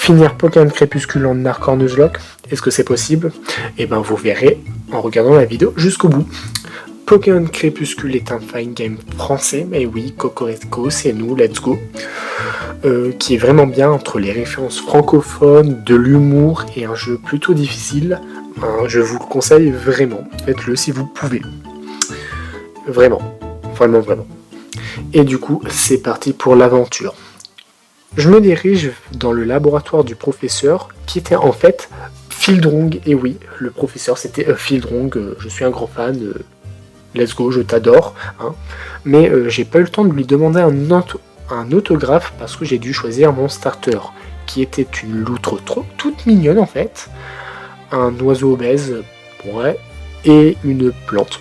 Finir Pokémon Crépuscule en Arc Nuzlocke, est-ce que c'est possible? Eh ben vous verrez en regardant la vidéo jusqu'au bout. Pokémon Crépuscule est un fighting game français, mais oui, Cocorico, c'est nous, let's go. Qui est vraiment bien entre les références francophones, de l'humour et un jeu plutôt difficile. Je vous le conseille vraiment, faites-le si vous pouvez. Vraiment. Et du coup, c'est parti pour l'aventure. Je me dirige dans le laboratoire du professeur, qui était en fait Fildrong. Et oui, le professeur c'était Fildrong, je suis un grand fan, let's go, je t'adore. Hein. Mais j'ai pas eu le temps de lui demander un autographe parce que j'ai dû choisir mon starter, qui était une loutre toute mignonne en fait, un oiseau obèse, ouais, et une plante.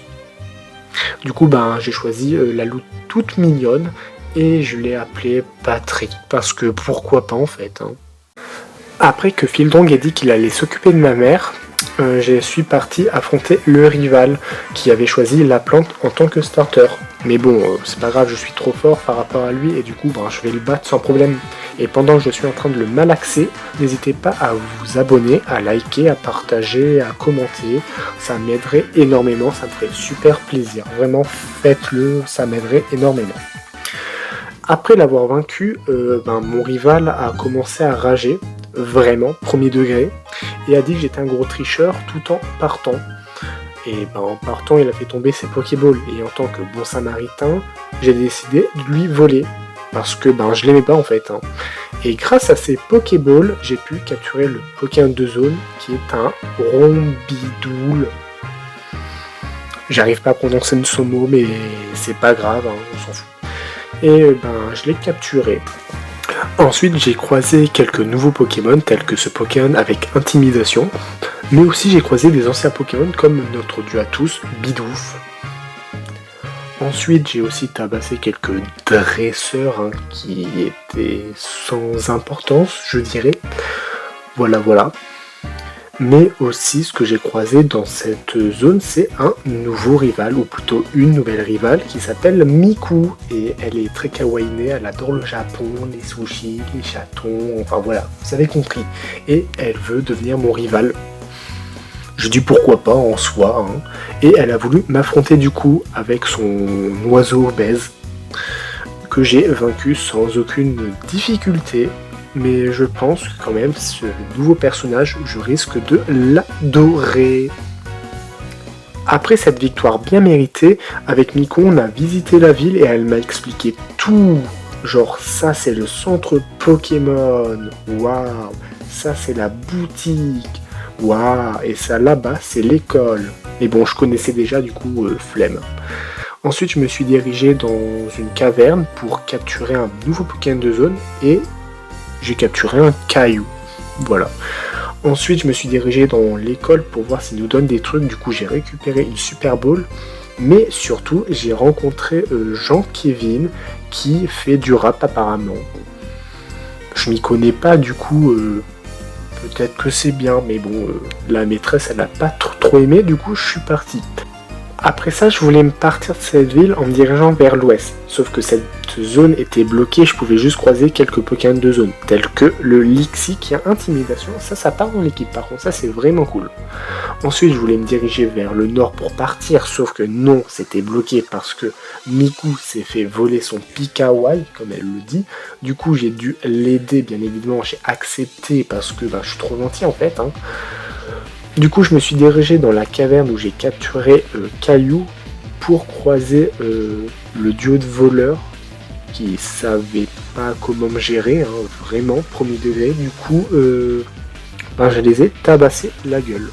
Du coup, j'ai choisi la loutre toute mignonne et je l'ai appelé Patrick, parce que pourquoi pas en fait. Hein. Après que Fildrong ait dit qu'il allait s'occuper de ma mère, je suis parti affronter le rival qui avait choisi la plante en tant que starter. Mais bon, c'est pas grave, je suis trop fort par rapport à lui et du coup, je vais le battre sans problème. Et pendant que je suis en train de le malaxer, n'hésitez pas à vous abonner, à liker, à partager, à commenter. Ça m'aiderait énormément, ça me ferait super plaisir. Vraiment, faites-le, ça m'aiderait énormément. Après l'avoir vaincu, mon rival a commencé à rager, vraiment, premier degré, et a dit que j'étais un gros tricheur tout en partant. Et en partant, il a fait tomber ses Pokéballs, et en tant que bon samaritain, j'ai décidé de lui voler, parce que je l'aimais pas en fait. Hein. Et grâce à ces Pokéballs, j'ai pu capturer le Pokémon de zone, qui est un Rombidoule. J'arrive pas à prononcer ce mot, mais c'est pas grave, hein, on s'en fout. Et je l'ai capturé. Ensuite, j'ai croisé quelques nouveaux Pokémon, tels que ce Pokémon avec Intimidation, mais aussi j'ai croisé des anciens Pokémon comme notre dieu à tous, Bidouf. Ensuite, j'ai aussi tabassé quelques dresseurs qui étaient sans importance, je dirais. Voilà. Mais aussi, ce que j'ai croisé dans cette zone, c'est un nouveau rival, ou plutôt une nouvelle rivale, qui s'appelle Miku. Et elle est très kawaii, elle adore le Japon, les sushis, les chatons, enfin voilà, vous avez compris. Et elle veut devenir mon rival. Je dis pourquoi pas en soi. Hein. Et elle a voulu m'affronter du coup avec son oiseau obèse, que j'ai vaincu sans aucune difficulté. Mais je pense que quand même, ce nouveau personnage, je risque de l'adorer. Après cette victoire bien méritée, avec Miku, on a visité la ville et elle m'a expliqué tout. Genre, ça c'est le centre Pokémon. Waouh. Ça c'est la boutique. Waouh. Et ça là-bas, c'est l'école. Mais bon, je connaissais déjà, du coup, flemme. Ensuite, je me suis dirigé dans une caverne pour capturer un nouveau Pokémon de zone et j'ai capturé un caillou. Voilà. Ensuite, je me suis dirigé dans l'école pour voir s'il nous donne des trucs. Du coup, j'ai récupéré une Super Ball. Mais surtout, j'ai rencontré Jean-Kevin qui fait du rap apparemment. Je m'y connais pas, du coup, peut-être que c'est bien. Mais bon, la maîtresse, elle n'a pas trop aimé. Du coup, je suis parti. Après ça, je voulais me partir de cette ville en me dirigeant vers l'ouest. Sauf que cette zone était bloquée, je pouvais juste croiser quelques Pokémon de zone, tels que le Lixi qui a Intimidation. Ça part dans l'équipe par contre, ça c'est vraiment cool. Ensuite, je voulais me diriger vers le nord pour partir, sauf que non, c'était bloqué parce que Miku s'est fait voler son Pikawai, comme elle le dit. Du coup, j'ai dû l'aider, bien évidemment, j'ai accepté parce que je suis trop gentil en fait. Hein. Du coup, je me suis dirigé dans la caverne où j'ai capturé Caillou pour croiser le duo de voleurs qui savait pas comment me gérer, hein, vraiment, premier degré. Du coup, je les ai tabassés la gueule.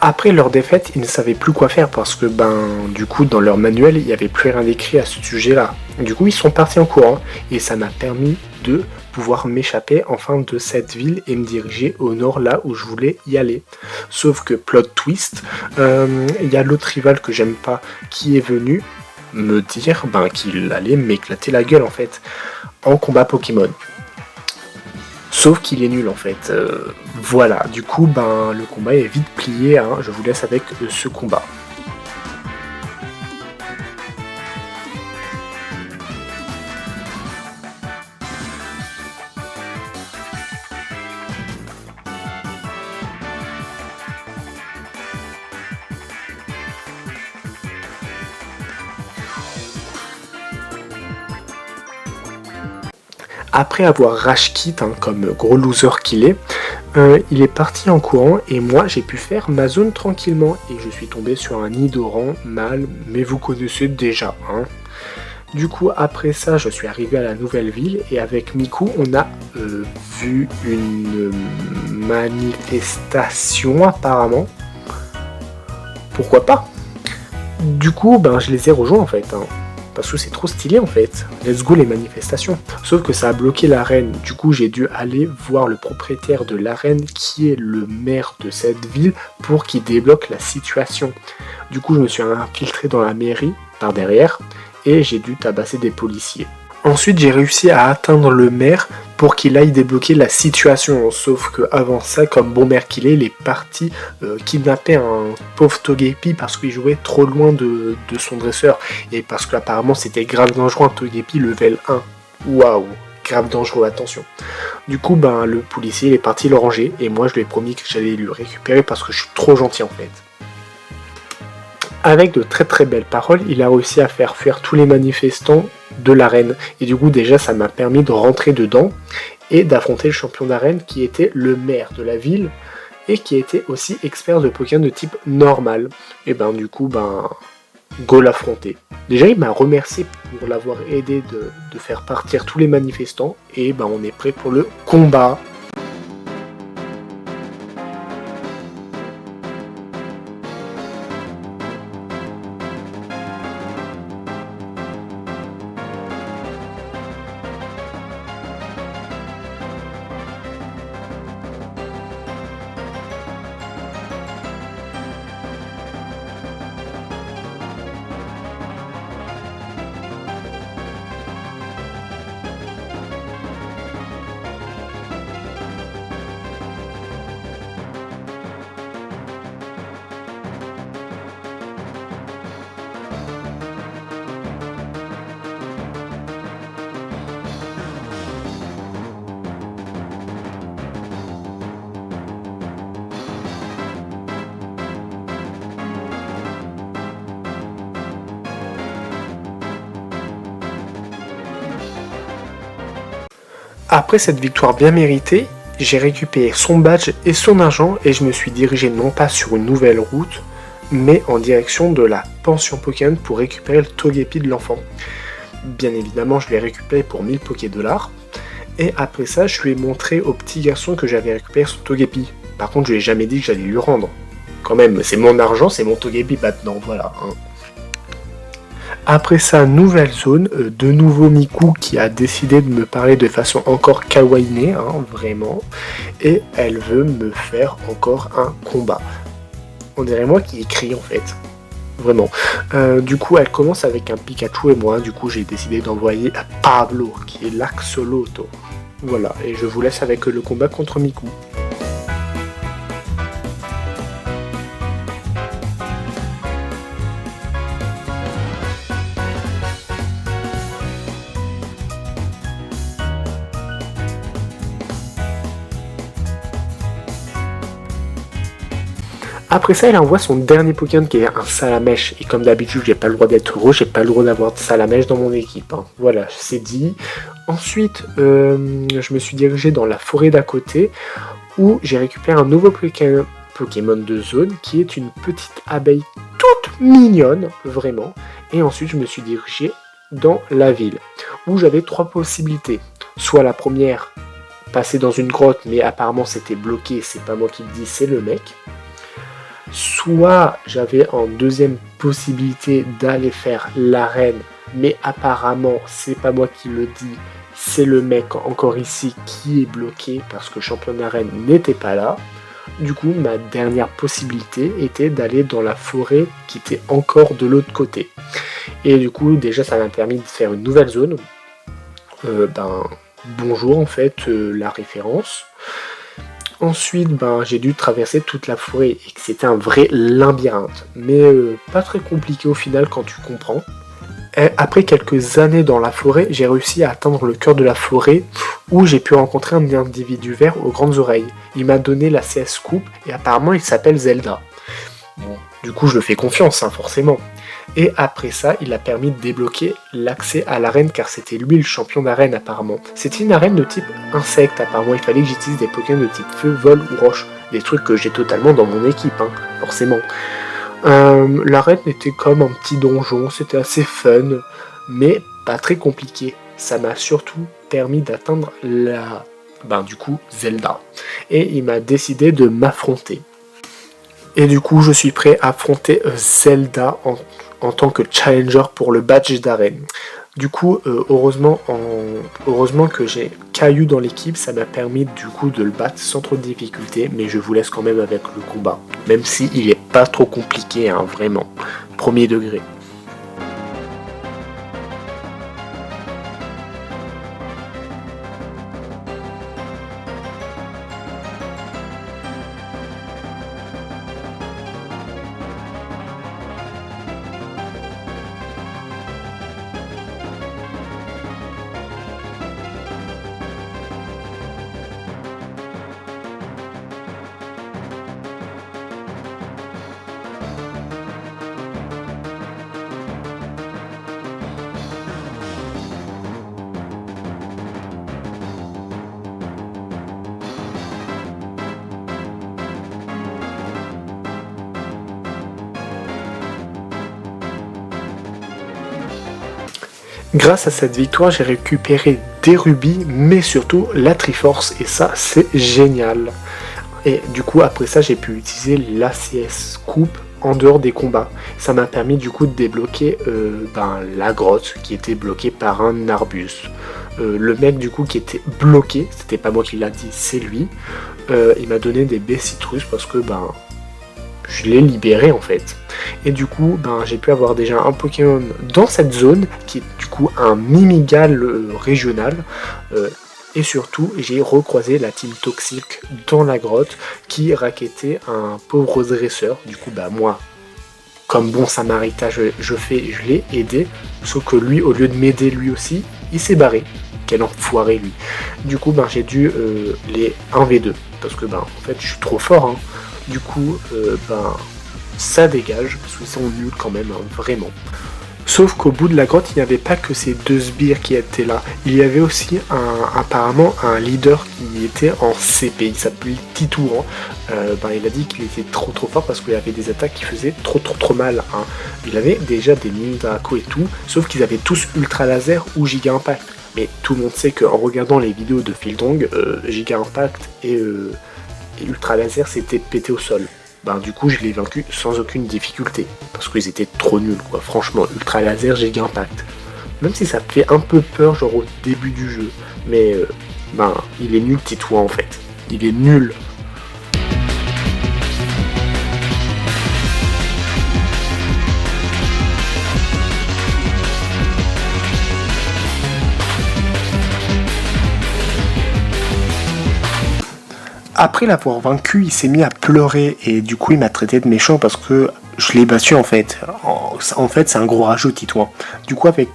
Après leur défaite, ils ne savaient plus quoi faire parce que du coup dans leur manuel il n'y avait plus rien d'écrit à ce sujet-là. Du coup ils sont partis en courant et ça m'a permis de pouvoir m'échapper enfin de cette ville et me diriger au nord là où je voulais y aller. Sauf que plot twist, il y a l'autre rival que j'aime pas qui est venu me dire qu'il allait m'éclater la gueule en fait en combat Pokémon. Sauf qu'il est nul en fait. Voilà, du coup le combat est vite plié, hein. Je vous laisse avec ce combat. Après avoir rage quit, comme gros loser qu'il est, il est parti en courant et moi j'ai pu faire ma zone tranquillement et je suis tombé sur un Nidoran mâle, mais vous connaissez déjà. Du coup après ça je suis arrivé à la nouvelle ville et avec Miku on a vu une manifestation apparemment. Pourquoi pas? Du coup je les ai rejoints en fait. Parce que c'est trop stylé en fait. Let's go les manifestations. Sauf que ça a bloqué l'arène. Du coup j'ai dû aller voir le propriétaire de l'arène qui est le maire de cette ville pour qu'il débloque la situation. Du coup je me suis infiltré dans la mairie par derrière et j'ai dû tabasser des policiers. Ensuite j'ai réussi à atteindre le maire pour qu'il aille débloquer la situation. Sauf que avant ça, comme bon maire qu'il est, il est parti kidnapper un pauvre Togepi parce qu'il jouait trop loin de son dresseur. Et parce qu'apparemment c'était grave dangereux un Togepi level 1. Waouh, grave dangereux, attention. Du coup le policier il est parti le ranger et moi je lui ai promis que j'allais le récupérer parce que je suis trop gentil en fait. Avec de très très belles paroles, il a réussi à faire fuir tous les manifestants de l'arène. Et du coup déjà ça m'a permis de rentrer dedans et d'affronter le champion d'arène qui était le maire de la ville et qui était aussi expert de Pokémon de type normal. Et du coup go l'affronter. Déjà il m'a remercié pour l'avoir aidé de faire partir tous les manifestants et on est prêt pour le combat. Après cette victoire bien méritée, j'ai récupéré son badge et son argent et je me suis dirigé non pas sur une nouvelle route, mais en direction de la pension Pokémon pour récupérer le Togepi de l'enfant. Bien évidemment, je l'ai récupéré pour 1000 Poké-dollars. Et après ça, je lui ai montré au petit garçon que j'avais récupéré son Togepi. Par contre, je lui ai jamais dit que j'allais lui rendre. Quand même, c'est mon argent, c'est mon Togepi maintenant, voilà. Après ça, nouvelle zone, de nouveau Miku qui a décidé de me parler de façon encore kawaii, vraiment. Et elle veut me faire encore un combat. On dirait moi qui écrit en fait. Vraiment. Du coup, elle commence avec un Pikachu et moi, du coup, j'ai décidé d'envoyer Pablo, qui est l'Axolotl. Voilà, et je vous laisse avec le combat contre Miku. Après ça, elle envoie son dernier Pokémon qui est un Salamèche. Et comme d'habitude, j'ai pas le droit d'être heureux, j'ai pas le droit d'avoir de Salamèche dans mon équipe. Voilà, c'est dit. Ensuite, je me suis dirigé dans la forêt d'à côté où j'ai récupéré un nouveau Pokémon de zone qui est une petite abeille toute mignonne, vraiment. Et ensuite, je me suis dirigé dans la ville où j'avais 3 possibilités. Soit la première, passer dans une grotte, mais apparemment c'était bloqué, c'est pas moi qui le dis, c'est le mec. Soit j'avais en deuxième possibilité d'aller faire l'arène, mais apparemment c'est pas moi qui le dis, c'est le mec encore ici qui est bloqué parce que champion d'arène n'était pas là. Du coup, ma dernière possibilité était d'aller dans la forêt qui était encore de l'autre côté. Et du coup, déjà, ça m'a permis de faire une nouvelle zone. Bonjour en fait, la référence. Ensuite, j'ai dû traverser toute la forêt et que c'était un vrai labyrinthe. Mais pas très compliqué au final quand tu comprends. Et après quelques années dans la forêt, j'ai réussi à atteindre le cœur de la forêt où j'ai pu rencontrer un individu vert aux grandes oreilles. Il m'a donné la CS Coupe et apparemment il s'appelle Zelda. Bon, du coup je le fais confiance, forcément. Et après ça, il a permis de débloquer l'accès à l'arène car c'était lui le champion d'arène apparemment. C'était une arène de type insecte apparemment, il fallait que j'utilise des Pokémon de type feu, vol ou roche. Des trucs que j'ai totalement dans mon équipe, forcément. L'arène était comme un petit donjon, c'était assez fun, mais pas très compliqué. Ça m'a surtout permis d'atteindre Zelda. Et il m'a décidé de m'affronter. Et du coup, je suis prêt à affronter Zelda en tant que challenger pour le badge d'arène. Du coup, heureusement que j'ai Caillou dans l'équipe, ça m'a permis du coup de le battre sans trop de difficultés, mais je vous laisse quand même avec le combat. Même si il est pas trop compliqué, vraiment. Premier degré. Grâce à cette victoire, j'ai récupéré des rubis, mais surtout la Triforce, et ça, c'est génial. Et du coup, après ça, j'ai pu utiliser l'ACS Coupe en dehors des combats. Ça m'a permis du coup de débloquer la grotte qui était bloquée par un arbuste. Le mec du coup qui était bloqué, c'était pas moi qui l'a dit, c'est lui. Il m'a donné des baies citrus parce que je l'ai libéré en fait. Et du coup, j'ai pu avoir déjà un Pokémon dans cette zone, qui est du coup un Mimigal régional. Et surtout, j'ai recroisé la team Toxique dans la grotte, qui rackettait un pauvre dresseur. Du coup, moi, comme bon samaritain, je l'ai aidé. Sauf que lui, au lieu de m'aider lui aussi, il s'est barré. Quel enfoiré lui. Du coup, j'ai dû les 1v2. Parce que en fait, je suis trop fort. Du coup, ça dégage, parce qu'ils sont nuls quand même, vraiment. Sauf qu'au bout de la grotte, il n'y avait pas que ces deux sbires qui étaient là. Il y avait aussi apparemment un leader qui était en CP, il s'appelait Titouan. Il a dit qu'il était trop fort parce qu'il avait des attaques qui faisaient trop mal. Il avait déjà des mini Draco et tout, sauf qu'ils avaient tous Ultra Laser ou Giga Impact. Mais tout le monde sait qu'en regardant les vidéos de Fildrong, Giga Impact et Ultra Laser c'était pété au sol. Du coup je l'ai vaincu sans aucune difficulté, parce qu'ils étaient trop nuls quoi, franchement, Ultra Laser, Giga Impact. Même si ça fait un peu peur genre au début du jeu, mais il est nul Titouan en fait, il est nul. Après l'avoir vaincu, il s'est mis à pleurer et du coup il m'a traité de méchant parce que je l'ai battu en fait. En fait c'est un gros rageux Titouan. Du coup avec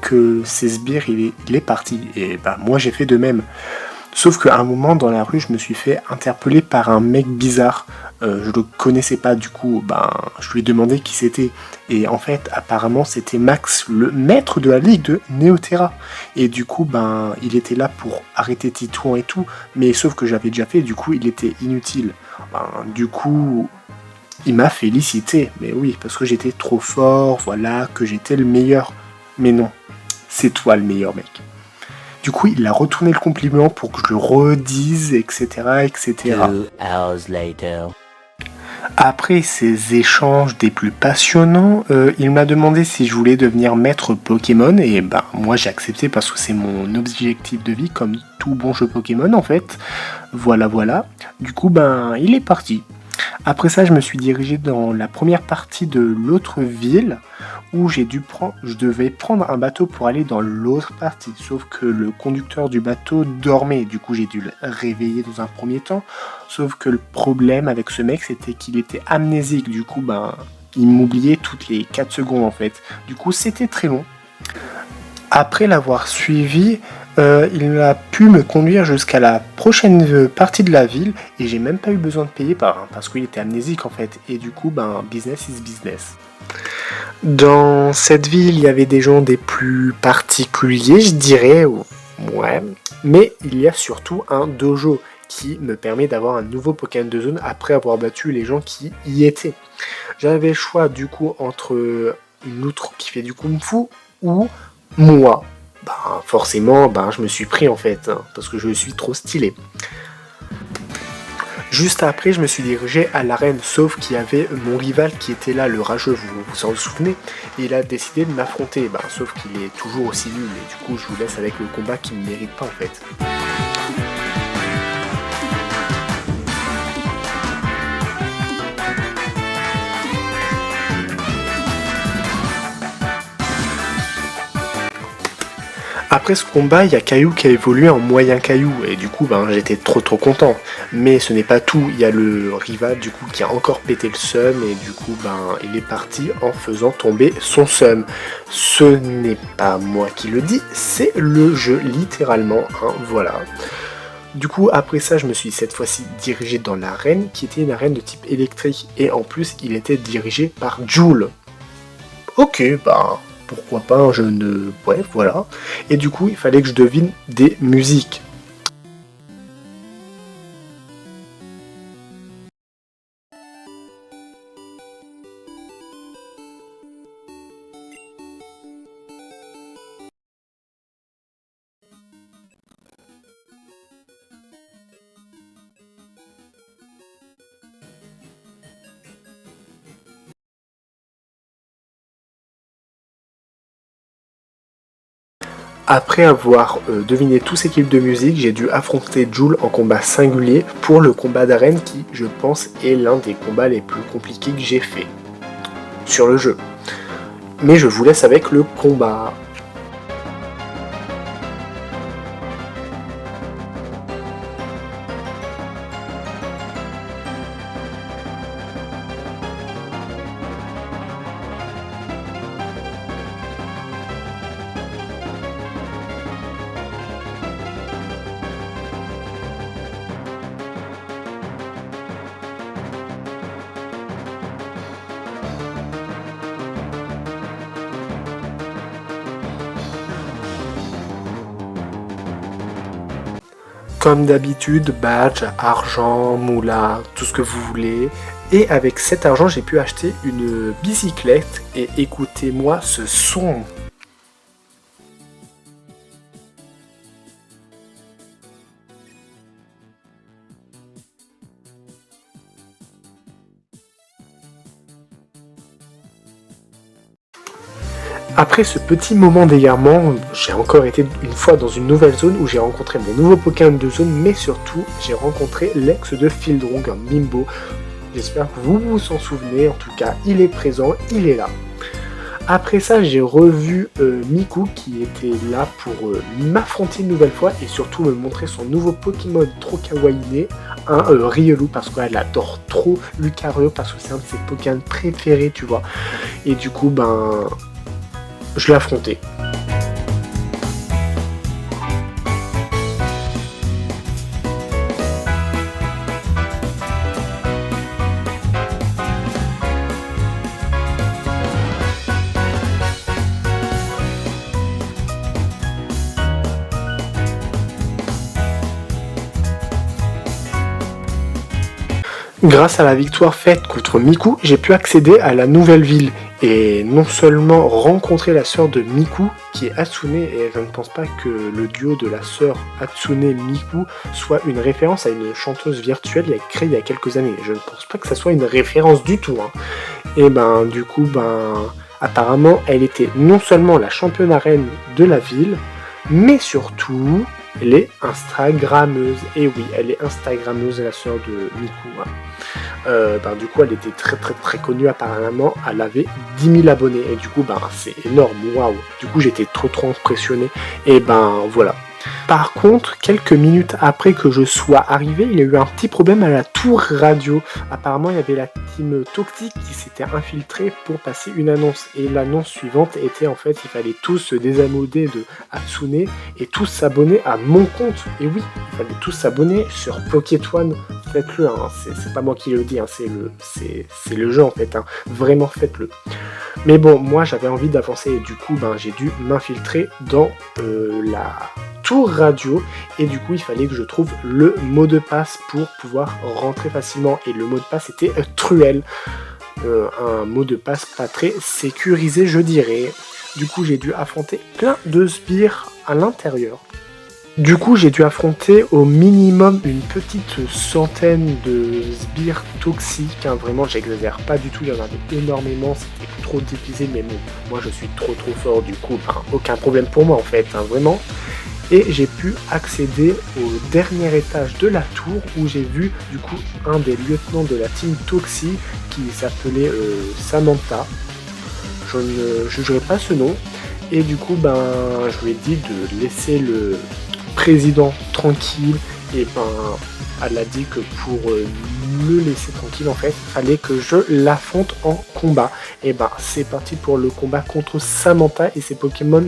ses sbires il est parti et moi j'ai fait de même. Sauf qu'à un moment dans la rue je me suis fait interpeller par un mec bizarre. Je le connaissais pas, du coup je lui ai demandé qui c'était. Et en fait apparemment c'était Max, le maître de la ligue de Neoterra. Et du coup il était là pour arrêter Titouan et tout. Mais sauf que j'avais déjà fait, du coup il était inutile. Du coup il m'a félicité. Mais oui, parce que j'étais trop fort, voilà, que j'étais le meilleur. Mais non, c'est toi le meilleur mec. Du coup, il a retourné le compliment pour que je le redise, etc., etc. 2 hours later. Après ces échanges des plus passionnants, il m'a demandé si je voulais devenir maître Pokémon et ben moi j'ai accepté parce que c'est mon objectif de vie comme tout bon jeu Pokémon en fait. Voilà voilà. Du coup ben il est parti. Après ça, je me suis dirigé dans la première partie de l'autre ville où je devais prendre un bateau pour aller dans l'autre partie. Sauf que le conducteur du bateau dormait. Du coup, j'ai dû le réveiller dans un premier temps. Sauf que le problème avec ce mec, c'était qu'il était amnésique. Du coup, ben, il m'oubliait toutes les 4 secondes en fait. Du coup, c'était très long. Après l'avoir suivi, il a pu me conduire jusqu'à la prochaine partie de la ville et j'ai même pas eu besoin de payer parce qu'il était amnésique en fait. Et du coup, ben, business is business. Dans cette ville, il y avait des gens des plus particuliers, je dirais, ouais. Mais il y a surtout un dojo qui me permet d'avoir un nouveau Pokémon de zone après avoir battu les gens qui y étaient. J'avais le choix du coup entre une loutre qui fait du kung-fu ou moi. Ben, forcément, ben, je me suis pris en fait, hein, parce que je suis trop stylé. Juste après, je me suis dirigé à l'arène, sauf qu'il y avait mon rival qui était là, le rageux, vous vous en souvenez, et il a décidé de m'affronter, ben, sauf qu'il est toujours aussi nul, et du coup je vous laisse avec le combat qu'il ne mérite pas en fait. Après ce combat, il y a Caillou qui a évolué en moyen Caillou, et du coup ben, j'étais trop content. Mais ce n'est pas tout, il y a le rival du coup qui a encore pété le seum, et du coup ben, il est parti en faisant tomber son seum. Ce n'est pas moi qui le dis, c'est le jeu littéralement, hein, voilà. Du coup après ça je me suis cette fois-ci dirigé dans l'arène, qui était une arène de type électrique, et en plus il était dirigé par Joule. Ok, bah pourquoi pas un jeu de... Ouais, voilà. Et du coup, il fallait que je devine des musiques. Après avoir deviné tous ces types de musique, j'ai dû affronter Joule en combat singulier pour le combat d'arène qui, je pense, est l'un des combats les plus compliqués que j'ai fait sur le jeu. Mais je vous laisse avec le combat. Comme d'habitude, badge, argent, moula, tout ce que vous voulez. Et avec cet argent, j'ai pu acheter une bicyclette et écoutez-moi ce son. Après ce petit moment d'égarement, j'ai encore été une fois dans une nouvelle zone où j'ai rencontré mon nouveau Pokémon de zone, mais surtout j'ai rencontré l'ex de Fildrong, un Mimbo. J'espère que vous vous en souvenez, en tout cas il est présent, il est là. Après ça, j'ai revu Miku qui était là pour m'affronter une nouvelle fois et surtout me montrer son nouveau Pokémon trop kawaiiné, un Riolu, parce qu'elle adore trop Lucario, parce que c'est un de ses Pokémon préférés, tu vois. Et du coup, ben, je l'ai affronté. Grâce à la victoire faite contre Miku, j'ai pu accéder à la nouvelle ville. et non seulement rencontrer la sœur de Miku, qui est Hatsune, et je ne pense pas que le duo de la sœur Hatsune-Miku soit une référence à une chanteuse virtuelle créée il y a quelques années. Je ne pense pas que ça soit une référence du tout. Hein. Et du coup, apparemment, elle était non seulement la championne reine de la ville, mais surtout, elle est Instagrammeuse. Et oui, elle est Instagrammeuse, la sœur de Miku. Hein. Du coup, elle était très très très connue apparemment. Elle avait 10 000 abonnés. Et du coup, c'est énorme. Waouh. Du coup, j'étais trop trop impressionné. Et voilà. Par contre, quelques minutes après que je sois arrivé, il y a eu un petit problème à la tour radio. Apparemment, il y avait la team Toxic qui s'était infiltrée pour passer une annonce. Et l'annonce suivante était en fait, il fallait tous se désamolder de Hatsune et tous s'abonner à mon compte. Et oui, il fallait tous s'abonner sur Pocket One. Faites-le, hein. C'est pas moi qui le dis, hein. C'est le jeu en fait. Hein. Vraiment, faites-le. Mais bon, moi j'avais envie d'avancer et du coup, j'ai dû m'infiltrer dans la tour radio et du coup il fallait que je trouve le mot de passe pour pouvoir rentrer facilement et le mot de passe était Truel, un mot de passe pas très sécurisé je dirais. Du coup j'ai dû affronter plein de sbires à l'intérieur. Du coup j'ai dû affronter au minimum une petite centaine de sbires toxiques, hein. Vraiment j'exagère pas du tout, il y en avait énormément, c'était trop difficile mais bon, moi je suis trop fort du coup, aucun problème pour moi en fait, hein, vraiment. Et j'ai pu accéder au dernier étage de la tour où j'ai vu du coup un des lieutenants de la team Toxie qui s'appelait Samantha. Je ne jugerai pas ce nom. Et du coup je lui ai dit de laisser le président tranquille. Et elle a dit que pour le laisser tranquille en fait, il fallait que je l'affronte en combat. Et c'est parti pour le combat contre Samantha et ses Pokémon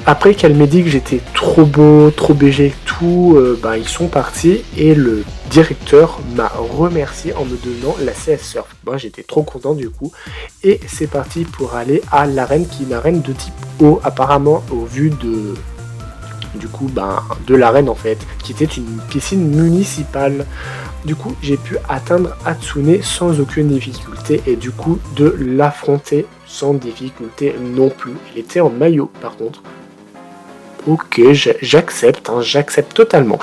Après qu'elle m'ait dit que j'étais trop beau, trop BG et tout, ils sont partis et le directeur m'a remercié en me donnant la CS Surf. Moi j'étais trop content du coup et c'est parti pour aller à l'arène qui est une arène de type eau apparemment au vu de l'arène en fait, qui était une piscine municipale. Du coup j'ai pu atteindre Hatsune sans aucune difficulté et du coup de l'affronter sans difficulté non plus. Il était en maillot par contre. Ok, j'accepte, hein, j'accepte totalement.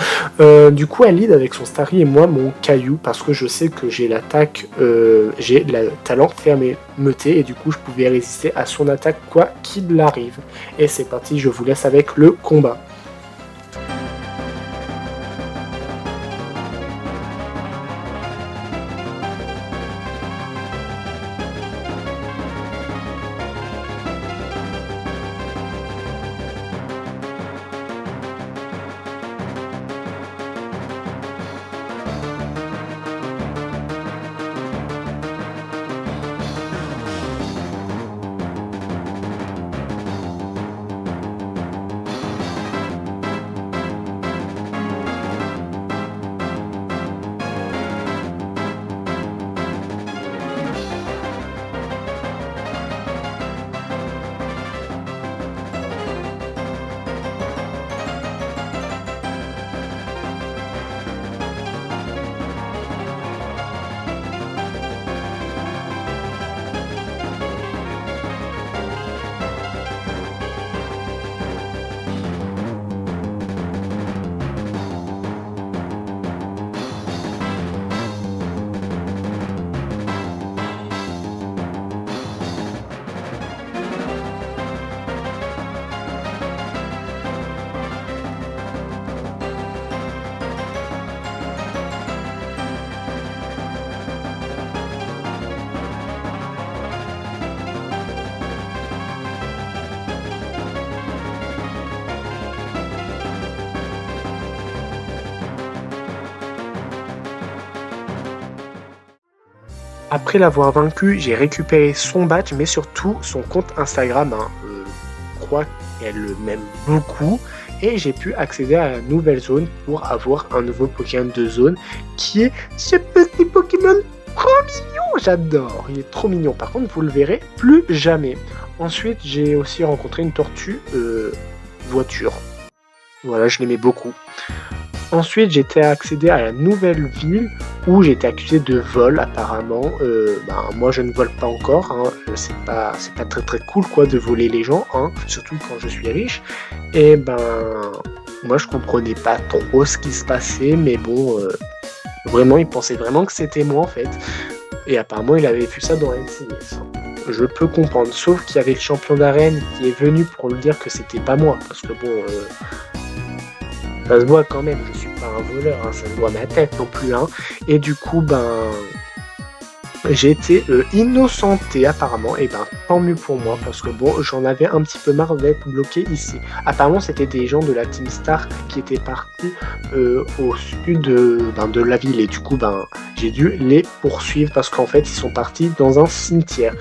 Du coup, elle lead avec son Starry et moi mon Caillou parce que je sais que j'ai l'attaque, j'ai le talent fermé meuté et du coup je pouvais résister à son attaque quoi qu'il arrive. Et c'est parti, je vous laisse avec le combat. Après l'avoir vaincu, j'ai récupéré son badge, mais surtout son compte Instagram. Je crois qu'elle m'aime beaucoup. Et j'ai pu accéder à la nouvelle zone pour avoir un nouveau Pokémon de zone qui est ce petit Pokémon trop mignon. J'adore, il est trop mignon. Par contre, vous le verrez plus jamais. Ensuite, j'ai aussi rencontré une tortue voiture. Voilà, je l'aimais beaucoup. Ensuite, j'étais accédé à la nouvelle ville où j'ai été accusé de vol apparemment. Moi, je ne vole pas encore. C'est pas très très cool quoi de voler les gens, surtout quand je suis riche. Et moi, je comprenais pas trop ce qui se passait, mais bon, vraiment, il pensait vraiment que c'était moi en fait. Et apparemment, il avait vu ça dans NCS. Je peux comprendre, sauf qu'il y avait le champion d'arène qui est venu pour lui dire que c'était pas moi, parce que bon. Ça se voit quand même, je suis pas un voleur, ça se voit ma tête non plus. Et du coup, j'ai été innocenté apparemment, et tant mieux pour moi, parce que bon, j'en avais un petit peu marre d'être bloqué ici. Apparemment, c'était des gens de la Team Star qui étaient partis au sud de la ville, et du coup, j'ai dû les poursuivre, parce qu'en fait, ils sont partis dans un cimetière.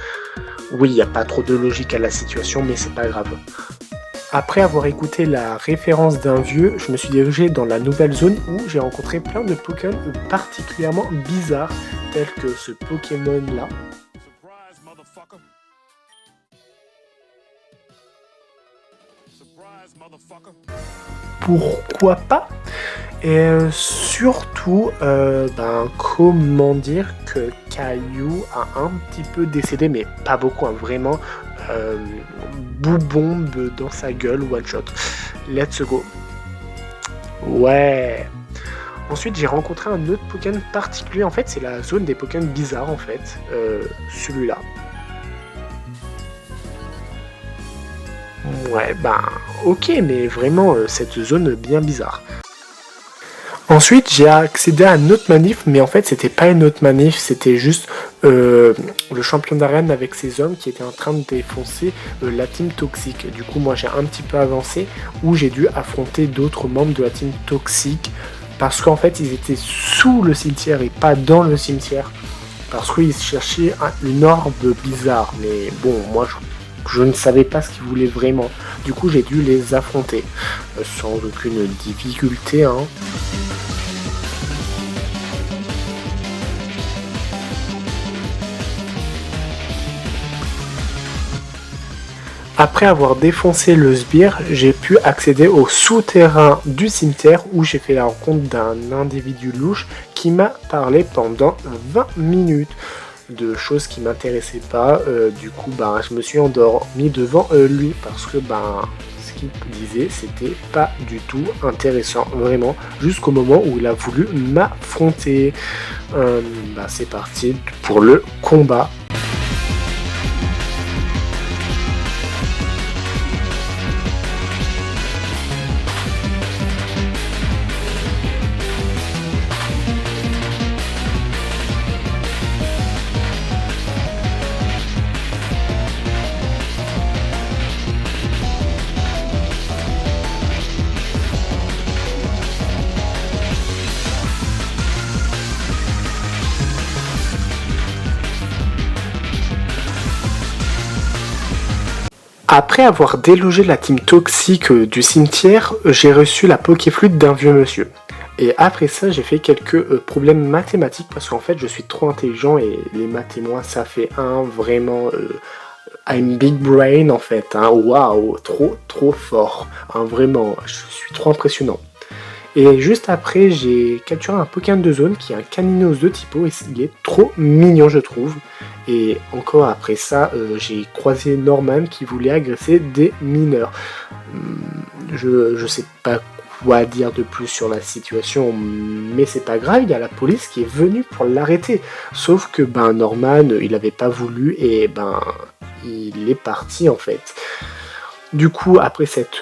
Oui, il n'y a pas trop de logique à la situation, mais c'est pas grave. Après avoir écouté la référence d'un vieux, je me suis dirigé dans la nouvelle zone où j'ai rencontré plein de Pokémon particulièrement bizarres, tels que ce Pokémon-là. Pourquoi pas? Et surtout, comment dire que Caillou a un petit peu décédé, mais pas beaucoup, vraiment. Boubombe dans sa gueule, one shot. Let's go. Ouais. Ensuite, j'ai rencontré un autre Pokémon particulier. En fait, c'est la zone des Pokémon bizarres, en fait. Celui-là. Ouais, ok, mais vraiment, cette zone bien bizarre. Ensuite, j'ai accédé à une autre manif, mais en fait, c'était pas une autre manif, c'était juste le champion d'arène avec ses hommes qui étaient en train de défoncer la team toxique. Du coup, moi, j'ai un petit peu avancé, où j'ai dû affronter d'autres membres de la team toxique, parce qu'en fait, ils étaient sous le cimetière et pas dans le cimetière, parce qu'ils cherchaient une orbe bizarre. Mais bon, moi, je ne savais pas ce qu'ils voulaient vraiment. Du coup, j'ai dû les affronter, sans aucune difficulté, Après avoir défoncé le sbire, j'ai pu accéder au souterrain du cimetière où j'ai fait la rencontre d'un individu louche qui m'a parlé pendant 20 minutes de choses qui m'intéressaient pas. Du coup, je me suis endormi devant lui parce que ce qu'il disait, c'était pas du tout intéressant, vraiment, jusqu'au moment où il a voulu m'affronter. C'est parti pour le combat. Après avoir délogé la team toxique du cimetière, j'ai reçu la Pokéflûte d'un vieux monsieur. Et après ça, j'ai fait quelques problèmes mathématiques parce qu'en fait, je suis trop intelligent et les maths et moi, ça fait vraiment... I'm big brain en fait. Waouh, trop fort. Vraiment, je suis trop impressionnant. Et juste après, j'ai capturé un Pokémon de zone qui est un Caninos de typo et il est trop mignon, je trouve. Et encore après ça, j'ai croisé Norman qui voulait agresser des mineurs. Je sais pas quoi dire de plus sur la situation, mais c'est pas grave, il y a la police qui est venue pour l'arrêter. Sauf que Norman, il avait pas voulu et il est parti en fait. Du coup, après cette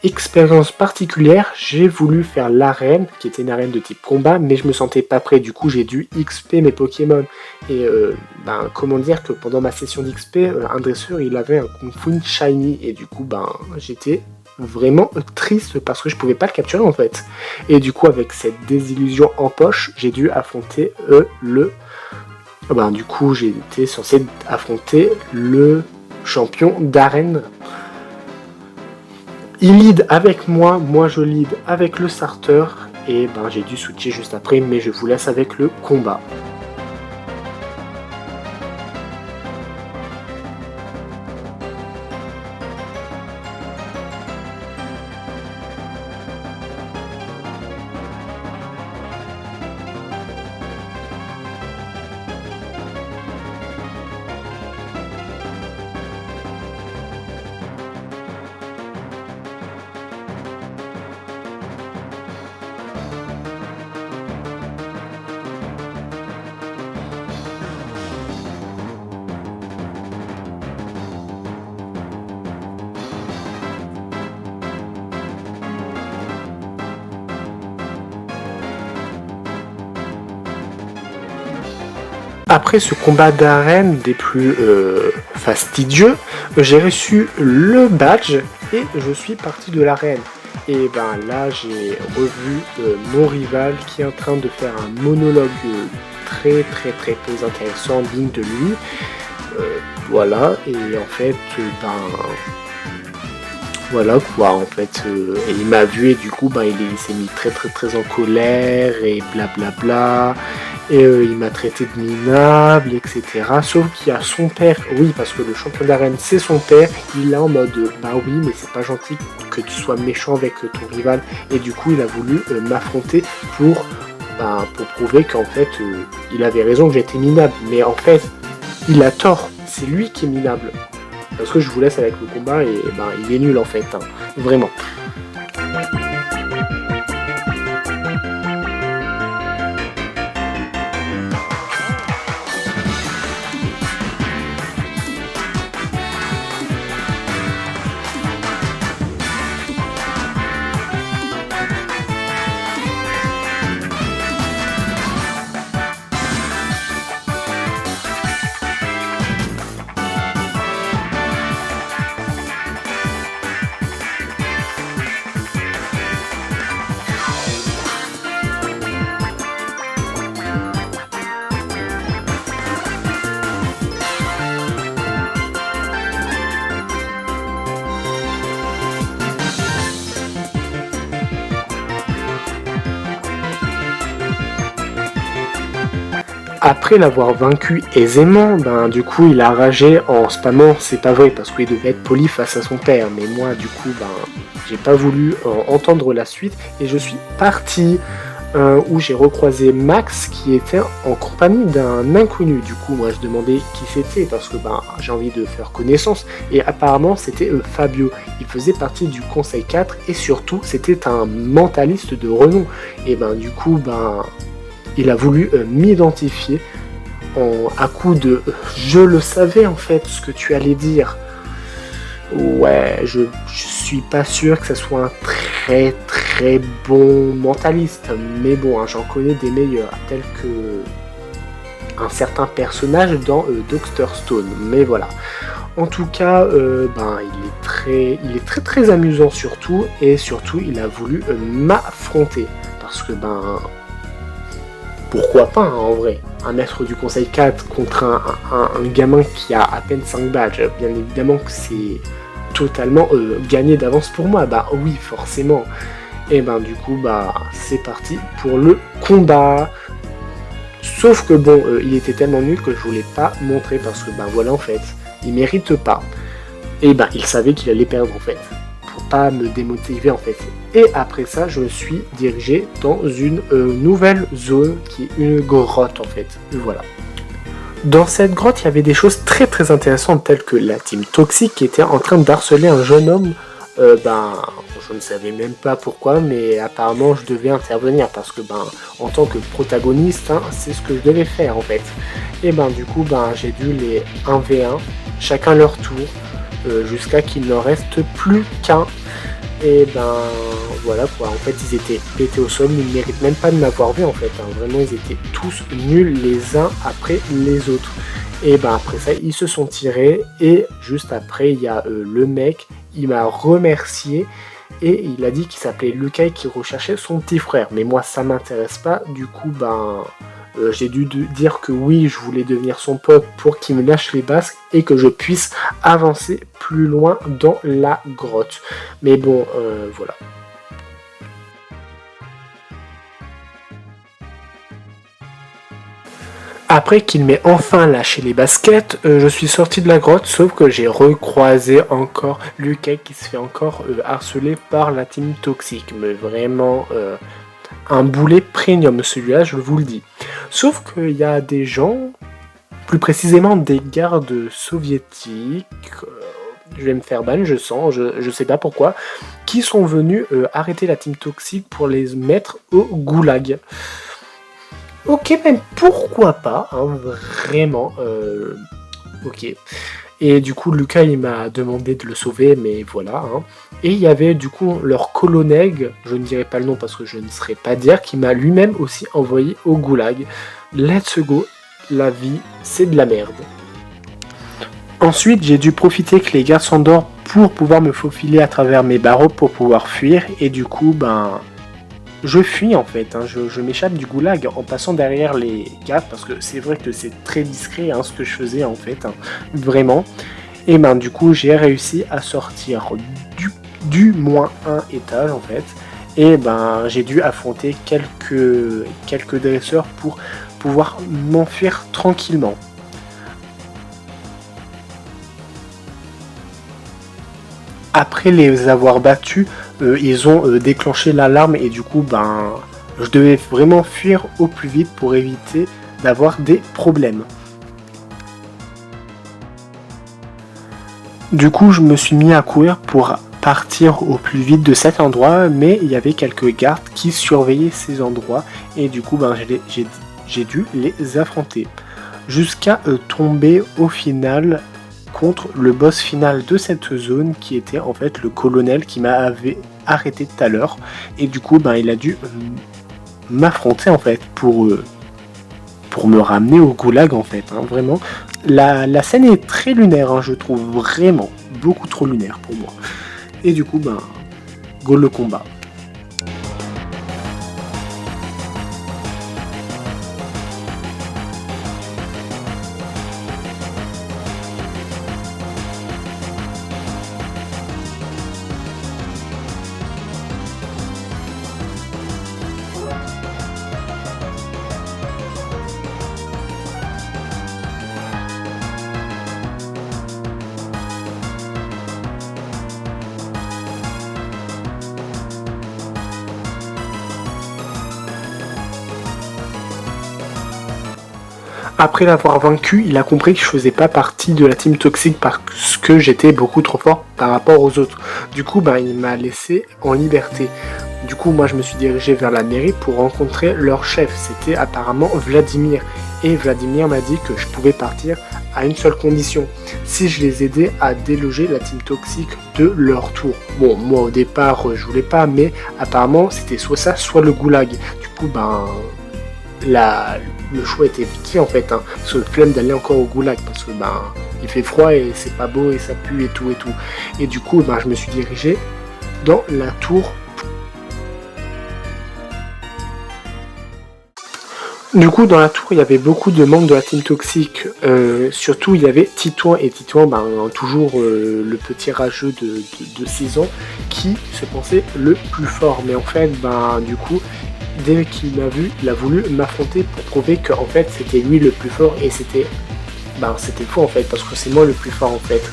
expérience particulière, j'ai voulu faire l'arène, qui était une arène de type combat, mais je me sentais pas prêt. Du coup, j'ai dû XP mes Pokémon. Et comment dire que pendant ma session d'XP, un dresseur, il avait un Kung-Fu Shiny. Et du coup, j'étais vraiment triste parce que je pouvais pas le capturer en fait. Et du coup, avec cette désillusion en poche, j'ai dû affronter le Ben, du coup, j'étais censé affronter le champion d'arène. Il lead avec moi je lead avec le starter, et ben j'ai dû switcher juste après, mais je vous laisse avec le combat. Après ce combat d'arène des plus fastidieux, j'ai reçu le badge et je suis parti de l'arène. Et ben là j'ai revu mon rival qui est en train de faire un monologue très peu intéressant, digne de lui. Voilà, et en fait voilà quoi, en fait, et il m'a vu et du coup il s'est mis très en colère et blablabla, et il m'a traité de minable, etc. Sauf qu'il y a son père, oui, parce que le champion d'arène c'est son père, il est en mode bah oui, mais c'est pas gentil que tu sois méchant avec ton rival, et du coup il a voulu m'affronter pour prouver qu'en fait il avait raison, que j'étais minable, mais en fait il a tort, c'est lui qui est minable. Parce que je vous laisse avec le combat et il est nul en fait, hein. Vraiment. Après l'avoir vaincu aisément, du coup il a ragé en spammant c'est pas vrai, parce qu'il devait être poli face à son père, mais moi du coup j'ai pas voulu entendre la suite et je suis parti où j'ai recroisé Max qui était en compagnie d'un inconnu. Du coup moi je demandais qui c'était parce que j'ai envie de faire connaissance, et apparemment c'était Fabio. Il faisait partie du conseil 4 et surtout c'était un mentaliste de renom, et du coup il a voulu m'identifier à coup de je le savais en fait ce que tu allais dire. Ouais, je suis pas sûr que ça soit un très bon mentaliste, mais bon, j'en connais des meilleurs, tels que un certain personnage dans Dr Stone, mais voilà. En tout cas, il est très amusant surtout, et surtout il a voulu m'affronter, parce que pourquoi pas, hein, en vrai. Un maître du conseil 4 contre un gamin qui a à peine 5 badges, bien évidemment que c'est totalement gagné d'avance pour moi. Oui, forcément. Et du coup, c'est parti pour le combat. Sauf que il était tellement nul que je voulais pas montrer, parce que voilà, en fait, il mérite pas. Et il savait qu'il allait perdre, en fait. Pour pas me démotiver, en fait. Et après ça, je me suis dirigé dans une nouvelle zone qui est une grotte en fait. Et voilà. Dans cette grotte, il y avait des choses très intéressantes, telles que la team toxique qui était en train d'harceler un jeune homme. Je ne savais même pas pourquoi, mais apparemment je devais intervenir parce que en tant que protagoniste, c'est ce que je devais faire en fait. Et du coup, j'ai dû les 1v1, chacun leur tour, jusqu'à qu'il ne reste plus qu'un. Et voilà quoi, en fait ils étaient pétés au sol, ils ne méritent même pas de m'avoir vu en fait, vraiment ils étaient tous nuls les uns après les autres. Et après ça ils se sont tirés, et juste après il y a le mec, il m'a remercié et il a dit qu'il s'appelait Lucas et qu'il recherchait son petit frère, mais moi ça m'intéresse pas, du coup J'ai dû dire que oui, je voulais devenir son pote pour qu'il me lâche les basques et que je puisse avancer plus loin dans la grotte. Mais bon, voilà. Après qu'il m'ait enfin lâché les baskets, je suis sorti de la grotte, sauf que j'ai recroisé encore Lucas qui se fait encore harceler par la team toxique. Mais vraiment, un boulet premium celui-là, je vous le dis. Sauf qu'il y a des gens, plus précisément des gardes soviétiques, je vais me faire ban, je sens, je sais pas pourquoi, qui sont venus arrêter la team toxique pour les mettre au goulag. Ok, même pourquoi pas, hein, vraiment, ok. Et du coup, Lucas, il m'a demandé de le sauver, mais voilà. Hein. Et il y avait du coup leur colonel, je ne dirai pas le nom parce que je ne saurais pas dire, qui m'a lui-même aussi envoyé au goulag. Let's go, la vie, c'est de la merde. Ensuite, j'ai dû profiter que les gardes s'endorment pour pouvoir me faufiler à travers mes barreaux pour pouvoir fuir. Et du coup, je fuis en fait, hein. Je m'échappe du goulag en passant derrière les gardes parce que c'est vrai que c'est très discret ce que je faisais en fait, hein, vraiment. Et du coup j'ai réussi à sortir du moins un étage en fait. Et j'ai dû affronter quelques dresseurs pour pouvoir m'enfuir tranquillement. Après les avoir battus, ils ont déclenché l'alarme et du coup, je devais vraiment fuir au plus vite pour éviter d'avoir des problèmes. Du coup, je me suis mis à courir pour partir au plus vite de cet endroit, mais il y avait quelques gardes qui surveillaient ces endroits et du coup, j'ai dû les affronter jusqu'à tomber au final contre le boss final de cette zone qui était en fait le colonel qui m'avait arrêté tout à l'heure et du coup il a dû m'affronter en fait pour me ramener au goulag en fait, hein, vraiment. La scène est très lunaire, hein, je trouve vraiment beaucoup trop lunaire pour moi. Et du coup go le combat. Après l'avoir vaincu, il a compris que je faisais pas partie de la team toxique parce que j'étais beaucoup trop fort par rapport aux autres. Du coup, il m'a laissé en liberté. Du coup, moi, je me suis dirigé vers la mairie pour rencontrer leur chef. C'était apparemment Vladimir. Et Vladimir m'a dit que je pouvais partir à une seule condition. Si je les aidais à déloger la team toxique de leur tour. Bon, moi, au départ, je voulais pas, mais apparemment, c'était soit ça, soit le goulag. Du coup, le choix était vite fait en fait, hein, parce que flemme d'aller encore au goulag parce que il fait froid et c'est pas beau et ça pue et tout. Et du coup je me suis dirigé dans la tour. Du coup dans la tour il y avait beaucoup de membres de la team toxique, surtout il y avait Titouan et Titouan toujours le petit rageux de 6 ans qui se pensait le plus fort, mais en fait du coup dès qu'il m'a vu, il a voulu m'affronter pour prouver que en fait c'était lui le plus fort et c'était faux en fait parce que c'est moi le plus fort en fait.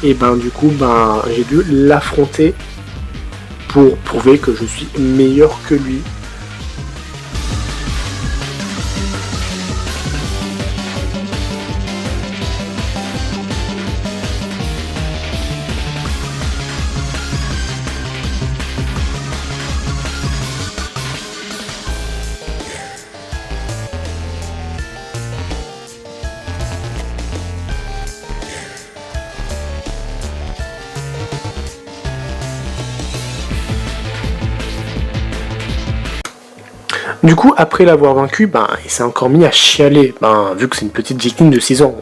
Et du coup j'ai dû l'affronter pour prouver que je suis meilleur que lui. Du coup, après l'avoir vaincu, il s'est encore mis à chialer, vu que c'est une petite victime de 6 ans,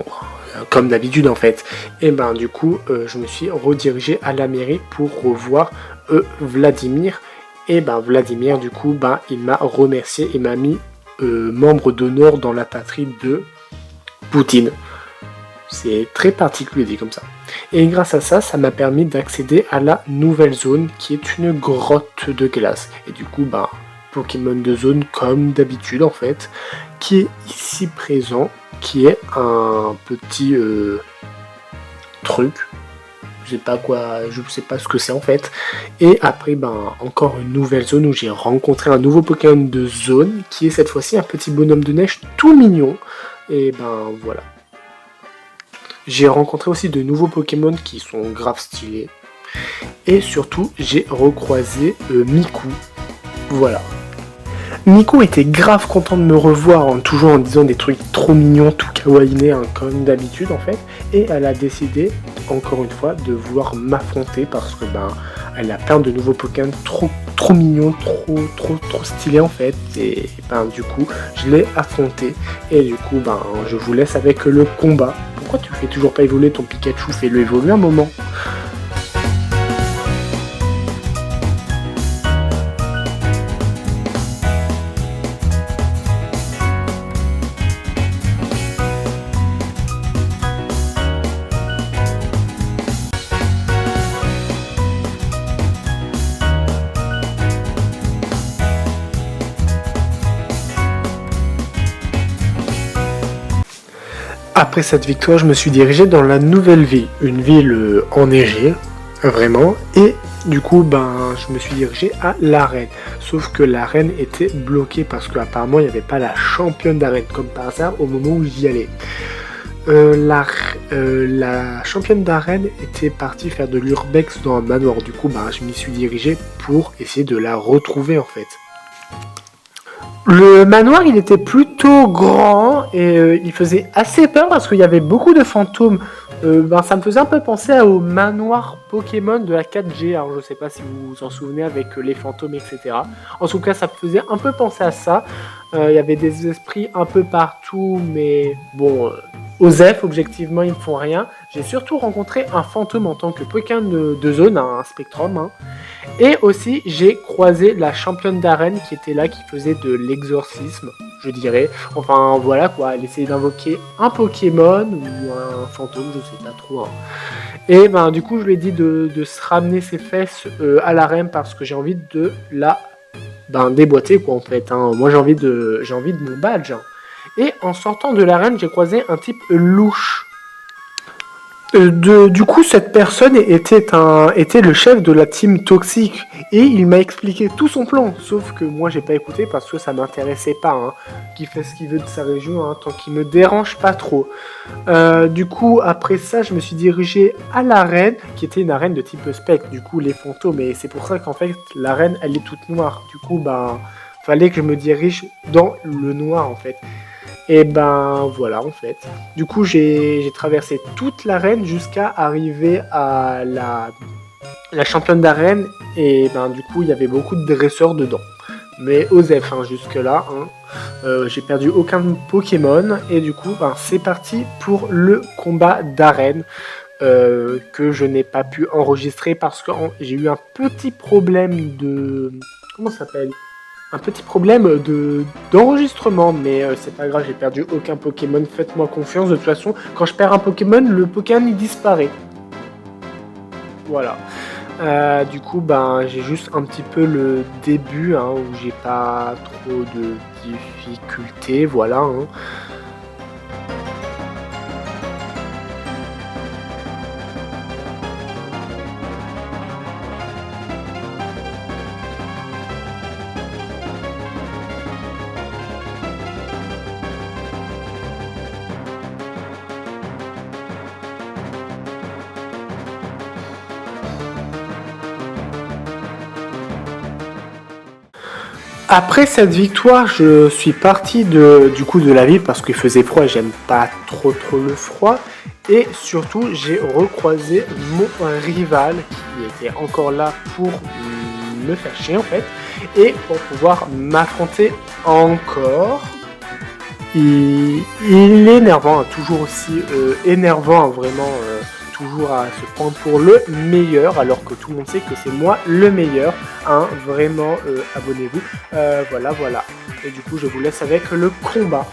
comme d'habitude en fait. Et du coup, je me suis redirigé à la mairie pour revoir Vladimir. Et Vladimir, du coup, il m'a remercié et m'a mis membre d'honneur dans la patrie de Poutine. C'est très particulier dit comme ça. Et grâce à ça, ça m'a permis d'accéder à la nouvelle zone qui est une grotte de glace. Et du coup, Pokémon de zone comme d'habitude en fait, qui est ici présent, qui est un petit truc. Je sais pas ce que c'est en fait. Et après, encore une nouvelle zone où j'ai rencontré un nouveau Pokémon de zone, qui est cette fois-ci un petit bonhomme de neige tout mignon. Et voilà. J'ai rencontré aussi de nouveaux Pokémon qui sont grave stylés. Et surtout, j'ai recroisé Miku. Voilà. Miku était grave content de me revoir, toujours en disant des trucs trop mignons, tout kawaiiné, comme d'habitude en fait. Et elle a décidé, encore une fois, de vouloir m'affronter parce que elle a plein de nouveaux Pokémon trop mignons, trop stylés en fait. Et du coup, je l'ai affronté. Et du coup, je vous laisse avec le combat. Pourquoi tu fais toujours pas évoluer ton Pikachu? Fais-le évoluer un moment. Après cette victoire, je me suis dirigé dans la nouvelle ville, une ville enneigée, vraiment, et du coup, je me suis dirigé à l'arène. Sauf que l'arène était bloquée parce qu'apparemment, il n'y avait pas la championne d'arène, comme par hasard, au moment où j'y allais. La championne d'arène était partie faire de l'urbex dans un manoir. Du coup, je m'y suis dirigé pour essayer de la retrouver en fait. Le manoir, il était plutôt grand et il faisait assez peur parce qu'il y avait beaucoup de fantômes. Ça me faisait un peu penser au manoir Pokémon de la 4G. Alors, je sais pas si vous vous en souvenez avec les fantômes, etc. En tout cas, ça me faisait un peu penser à ça. Il y avait des esprits un peu partout, mais bon, Osef, objectivement, ils ne font rien. J'ai surtout rencontré un fantôme en tant que Pokémon de zone, un Spectrum. Et aussi, j'ai croisé la championne d'arène qui était là, qui faisait de l'exorcisme, je dirais. Enfin, voilà quoi, elle essayait d'invoquer un Pokémon ou un fantôme, je sais pas trop. Et du coup, je lui ai dit de se ramener ses fesses à l'arène parce que j'ai envie de la déboîter quoi en fait. Moi, j'ai envie de mon badge. Et en sortant de l'arène, j'ai croisé un type louche. Du coup, cette personne était le chef de la team toxique et il m'a expliqué tout son plan. Sauf que moi, j'ai pas écouté parce que ça m'intéressait pas. Qu'il fait ce qu'il veut de sa région, tant qu'il me dérange pas trop. Du coup, après ça, je me suis dirigé à l'arène, qui était une arène de type spectre. Du coup, les fantômes. Et c'est pour ça qu'en fait, l'arène, elle est toute noire. Du coup, fallait que je me dirige dans le noir en fait. Et voilà en fait. Du coup j'ai traversé toute l'arène jusqu'à arriver à la championne d'arène et du coup il y avait beaucoup de dresseurs dedans. Mais Osef jusque là, j'ai perdu aucun Pokémon et du coup c'est parti pour le combat d'arène que je n'ai pas pu enregistrer parce que j'ai eu un petit problème de... Comment ça s'appelle ? Un petit problème d'enregistrement, mais c'est pas grave, j'ai perdu aucun Pokémon, faites-moi confiance, de toute façon, quand je perds un Pokémon, le Pokémon il disparaît. Voilà. Du coup, j'ai juste un petit peu le début, où j'ai pas trop de difficultés, voilà. Après cette victoire, je suis parti de la ville parce qu'il faisait froid et j'aime pas trop le froid. Et surtout, j'ai recroisé mon rival qui était encore là pour me faire chier en fait. Et pour pouvoir m'affronter encore. Il est énervant, toujours aussi énervant, vraiment toujours à se prendre pour le meilleur, alors que tout le monde sait que c'est moi le meilleur. Hein, vraiment, abonnez-vous. Voilà, voilà. Et du coup, je vous laisse avec le combat.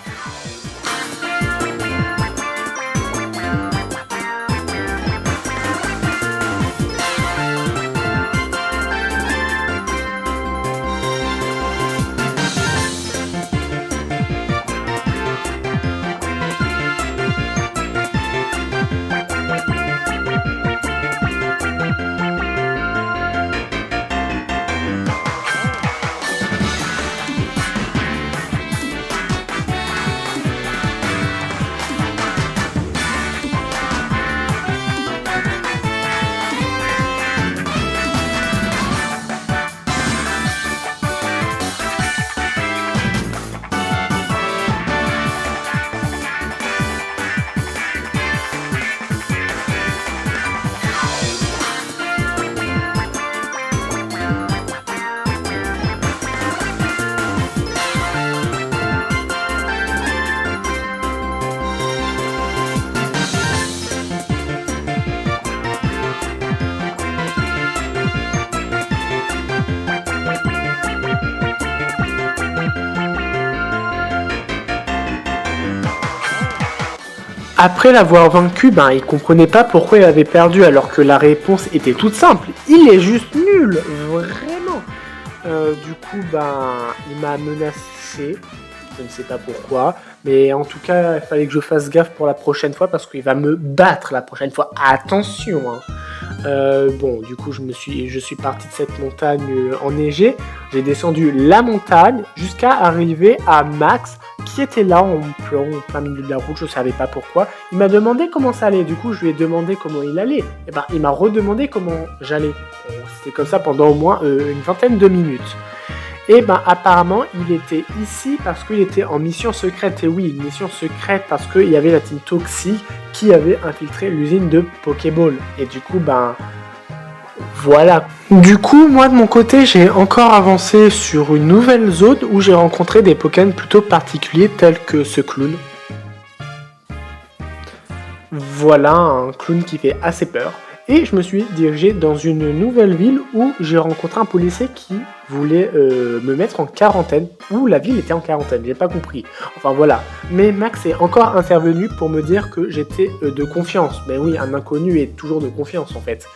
Après l'avoir vaincu, il comprenait pas pourquoi il avait perdu alors que la réponse était toute simple. Il est juste nul, vraiment. Du coup, il m'a menacé. Je ne sais pas pourquoi, mais en tout cas, il fallait que je fasse gaffe pour la prochaine fois parce qu'il va me battre la prochaine fois. Attention, hein. Bon, du coup, je suis parti de cette montagne enneigée. J'ai descendu la montagne jusqu'à arriver à Max, qui était là en plein milieu de la route. Je savais pas pourquoi. Il m'a demandé comment ça allait. Du coup, je lui ai demandé comment il allait. Et il m'a redemandé comment j'allais. C'était comme ça pendant au moins une vingtaine de minutes. Et apparemment, il était ici parce qu'il était en mission secrète. Et oui, une mission secrète parce qu'il y avait la team Toxic qui avait infiltré l'usine de Pokéball. Et du coup, voilà. Du coup, moi de mon côté, j'ai encore avancé sur une nouvelle zone où j'ai rencontré des Pokémon plutôt particuliers tels que ce clown. Voilà, un clown qui fait assez peur. Et je me suis dirigé dans une nouvelle ville où j'ai rencontré un policier qui voulait me mettre en quarantaine, où la ville était en quarantaine, j'ai pas compris. Enfin voilà. Mais Max est encore intervenu pour me dire que j'étais de confiance. Ben oui, un inconnu est toujours de confiance en fait.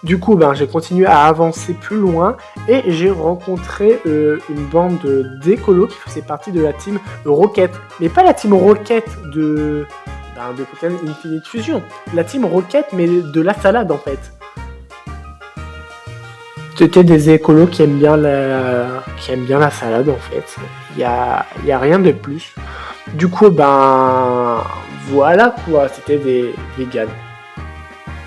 Du coup, j'ai continué à avancer plus loin et j'ai rencontré une bande d'écolos qui faisait partie de la team Rocket. Mais pas la team Rocket de Pokémon Infinite Fusion. La team Rocket, mais de la salade en fait. C'était des écolos qui aiment bien la salade en fait. Il y a rien de plus. Du coup, voilà quoi, c'était des vegans.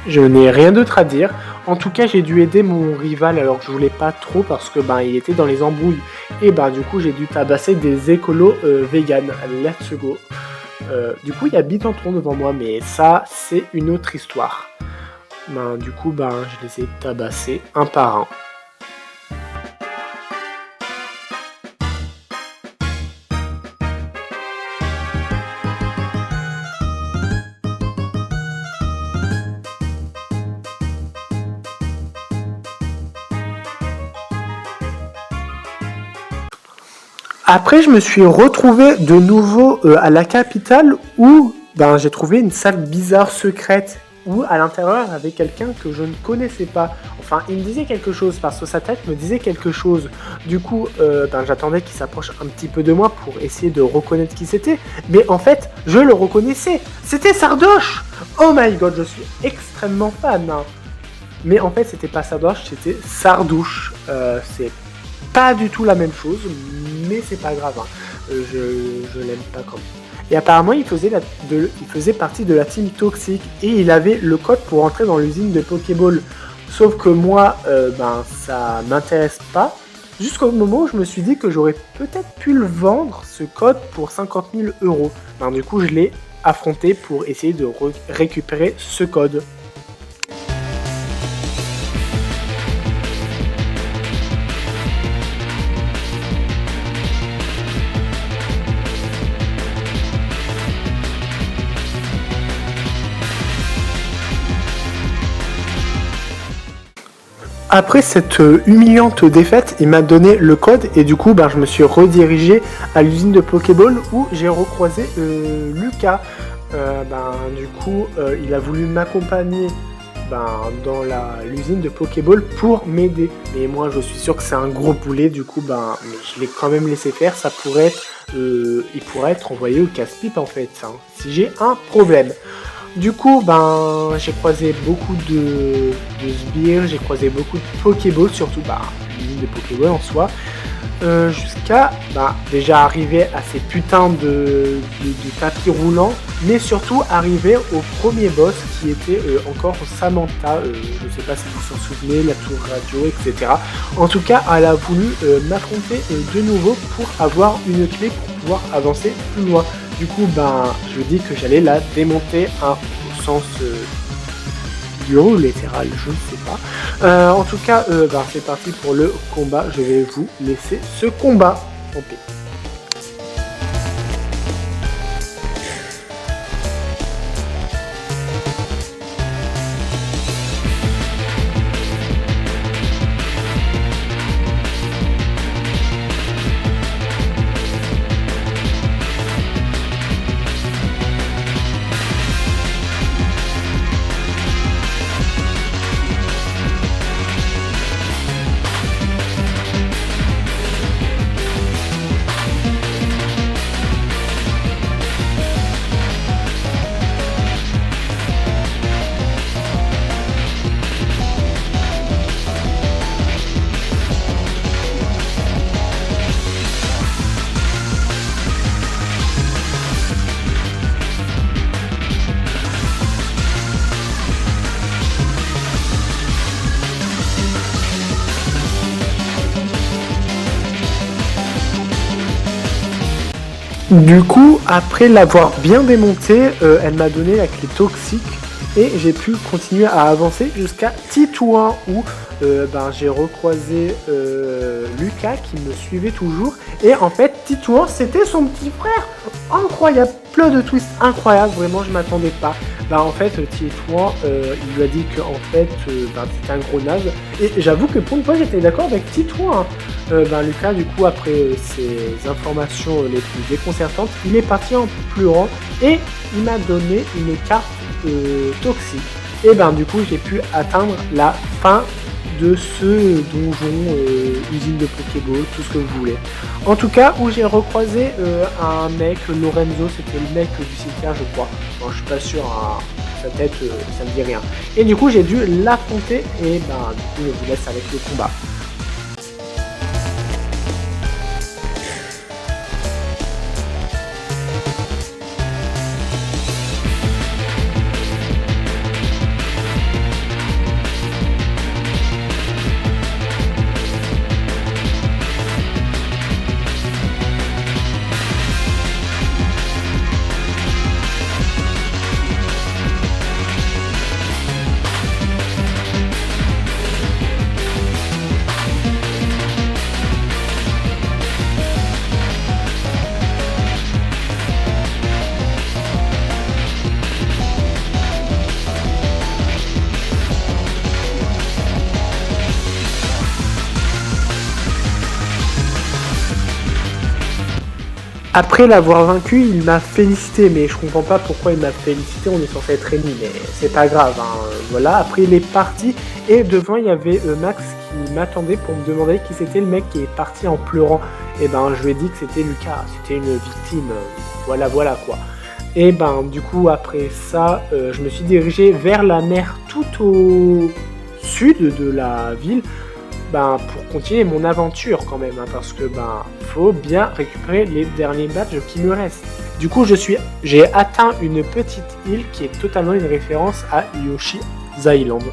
Je n'ai rien d'autre à dire. En tout cas, j'ai dû aider mon rival alors que je voulais pas trop parce que il était dans les embrouilles. Et du coup, j'ai dû tabasser des écolos vegan. Let's go. Du coup, il y a Bitantron devant moi, mais ça, c'est une autre histoire. Du coup, je les ai tabassés un par un. Après, je me suis retrouvé de nouveau à la capitale où j'ai trouvé une salle bizarre secrète où à l'intérieur il y avait quelqu'un que je ne connaissais pas. Enfin, il me disait quelque chose parce que sa tête me disait quelque chose. Du coup, j'attendais qu'il s'approche un petit peu de moi pour essayer de reconnaître qui c'était. Mais en fait, je le reconnaissais. C'était Sardoche. Oh my god, je suis extrêmement fan. Hein. Mais en fait, c'était pas Sardoche, c'était Sardouche. C'est pas du tout la même chose, mais c'est pas grave. Hein. Je l'aime pas comme ça. Et apparemment, il faisait partie de la team Toxic et il avait le code pour entrer dans l'usine de Pokéball. Sauf que moi, ça m'intéresse pas. Jusqu'au moment où je me suis dit que j'aurais peut-être pu le vendre, ce code, pour 50 000 €. Du coup, je l'ai affronté pour essayer de récupérer ce code. après cette humiliante défaite, il m'a donné le code et du coup, je me suis redirigé à l'usine de Pokéball où j'ai recroisé Lucas. Du coup, il a voulu m'accompagner dans l'usine de Pokéball pour m'aider. Mais moi, je suis sûr que c'est un gros boulet, du coup, mais je l'ai quand même laissé faire. Ça pourrait être, il pourrait être envoyé au casse-pipe en fait, hein, si j'ai un problème. Du coup, j'ai croisé beaucoup de sbires, j'ai croisé beaucoup de Pokéball, surtout l'usine de Pokéball en soi, jusqu'à déjà arriver à ces putains de tapis roulants, mais surtout arriver au premier boss qui était encore Samantha, je sais pas si vous vous en souvenez, la tour radio, etc. En tout cas, elle a voulu m'affronter de nouveau pour avoir une clé pour pouvoir avancer plus loin. Du coup, je dis que j'allais la démonter au sens figuré ou littéral, je ne sais pas. En tout cas, c'est parti pour le combat. Je vais vous laisser ce combat. Tant pis. Du coup, après l'avoir bien démonté, elle m'a donné la clé toxique et j'ai pu continuer à avancer jusqu'à Titouan où j'ai recroisé Lucas qui me suivait toujours et en fait Titouan c'était son petit frère. Incroyable, plein de twists incroyables, vraiment je m'attendais pas. En fait Titouan il lui a dit que en fait c'était un gros naze et j'avoue que pour une fois j'étais d'accord avec Titouan. Hein. Lucas, du coup, après ces informations les plus déconcertantes, il est parti en pleurant et il m'a donné une carte toxique. Et du coup, j'ai pu atteindre la fin de ce donjon, usine de Pokéball, tout ce que vous voulez. En tout cas, où j'ai recroisé un mec, Lorenzo, c'était le mec du cimetière, je crois. Bon, je suis pas sûr, hein, sa tête, ça me dit rien. Et du coup, j'ai dû l'affronter et du coup, je vous laisse avec le combat. Après l'avoir vaincu, il m'a félicité, mais je comprends pas pourquoi il m'a félicité, on est censé être ennemis, mais c'est pas grave, hein. Voilà, après il est parti, et devant il y avait Max qui m'attendait pour me demander qui c'était le mec qui est parti en pleurant. Et je lui ai dit que c'était Lucas, c'était une victime, voilà quoi. Et du coup après ça, je me suis dirigé vers la mer tout au sud de la ville, pour continuer mon aventure quand même, hein, parce que faut bien récupérer les derniers badges qui me restent. Du coup, j'ai atteint une petite île qui est totalement une référence à Yoshi's Island.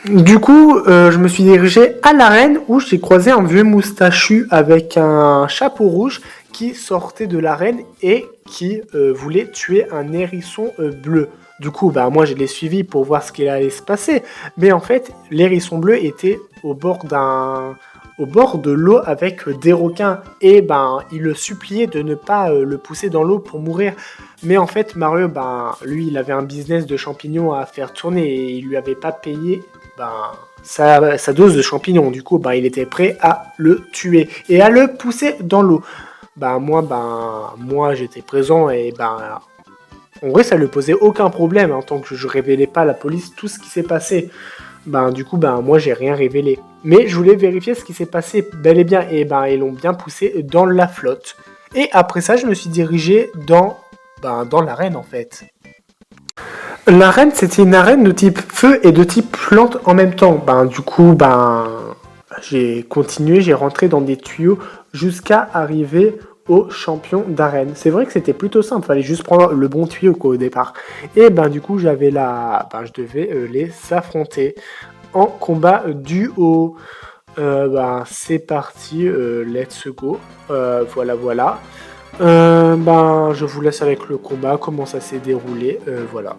Du coup, je me suis dirigé à l'arène où j'ai croisé un vieux moustachu avec un chapeau rouge qui sortait de l'arène et qui voulait tuer un hérisson bleu. Du coup, bah, moi, je l'ai suivi pour voir ce qu'il allait se passer. Mais en fait, l'hérisson bleu était au bord de l'eau avec des requins. Et ben, il le suppliait de ne pas le pousser dans l'eau pour mourir. Mais en fait, Mario, ben, lui, il avait un business de champignons à faire tourner et il lui avait pas payé sa dose de champignons. Du coup, ben, il était prêt à le tuer et à le pousser dans l'eau. Moi, j'étais présent et en vrai, ça ne lui posait aucun problème en tant que je révélais pas à la police tout ce qui s'est passé. Moi, j'ai rien révélé. Mais je voulais vérifier ce qui s'est passé bel et bien. Et ils l'ont bien poussé dans la flotte. Et après ça, je me suis dirigé dans l'arène, en fait. L'arène, c'était une arène de type feu et de type plante en même temps. J'ai continué, j'ai rentré dans des tuyaux jusqu'à arriver au champion d'arène. C'est vrai que c'était plutôt simple, fallait juste prendre le bon tuyau au départ. Et je devais les affronter en combat duo. C'est parti, let's go. Voilà. Je vous laisse avec le combat, comment ça s'est déroulé, voilà.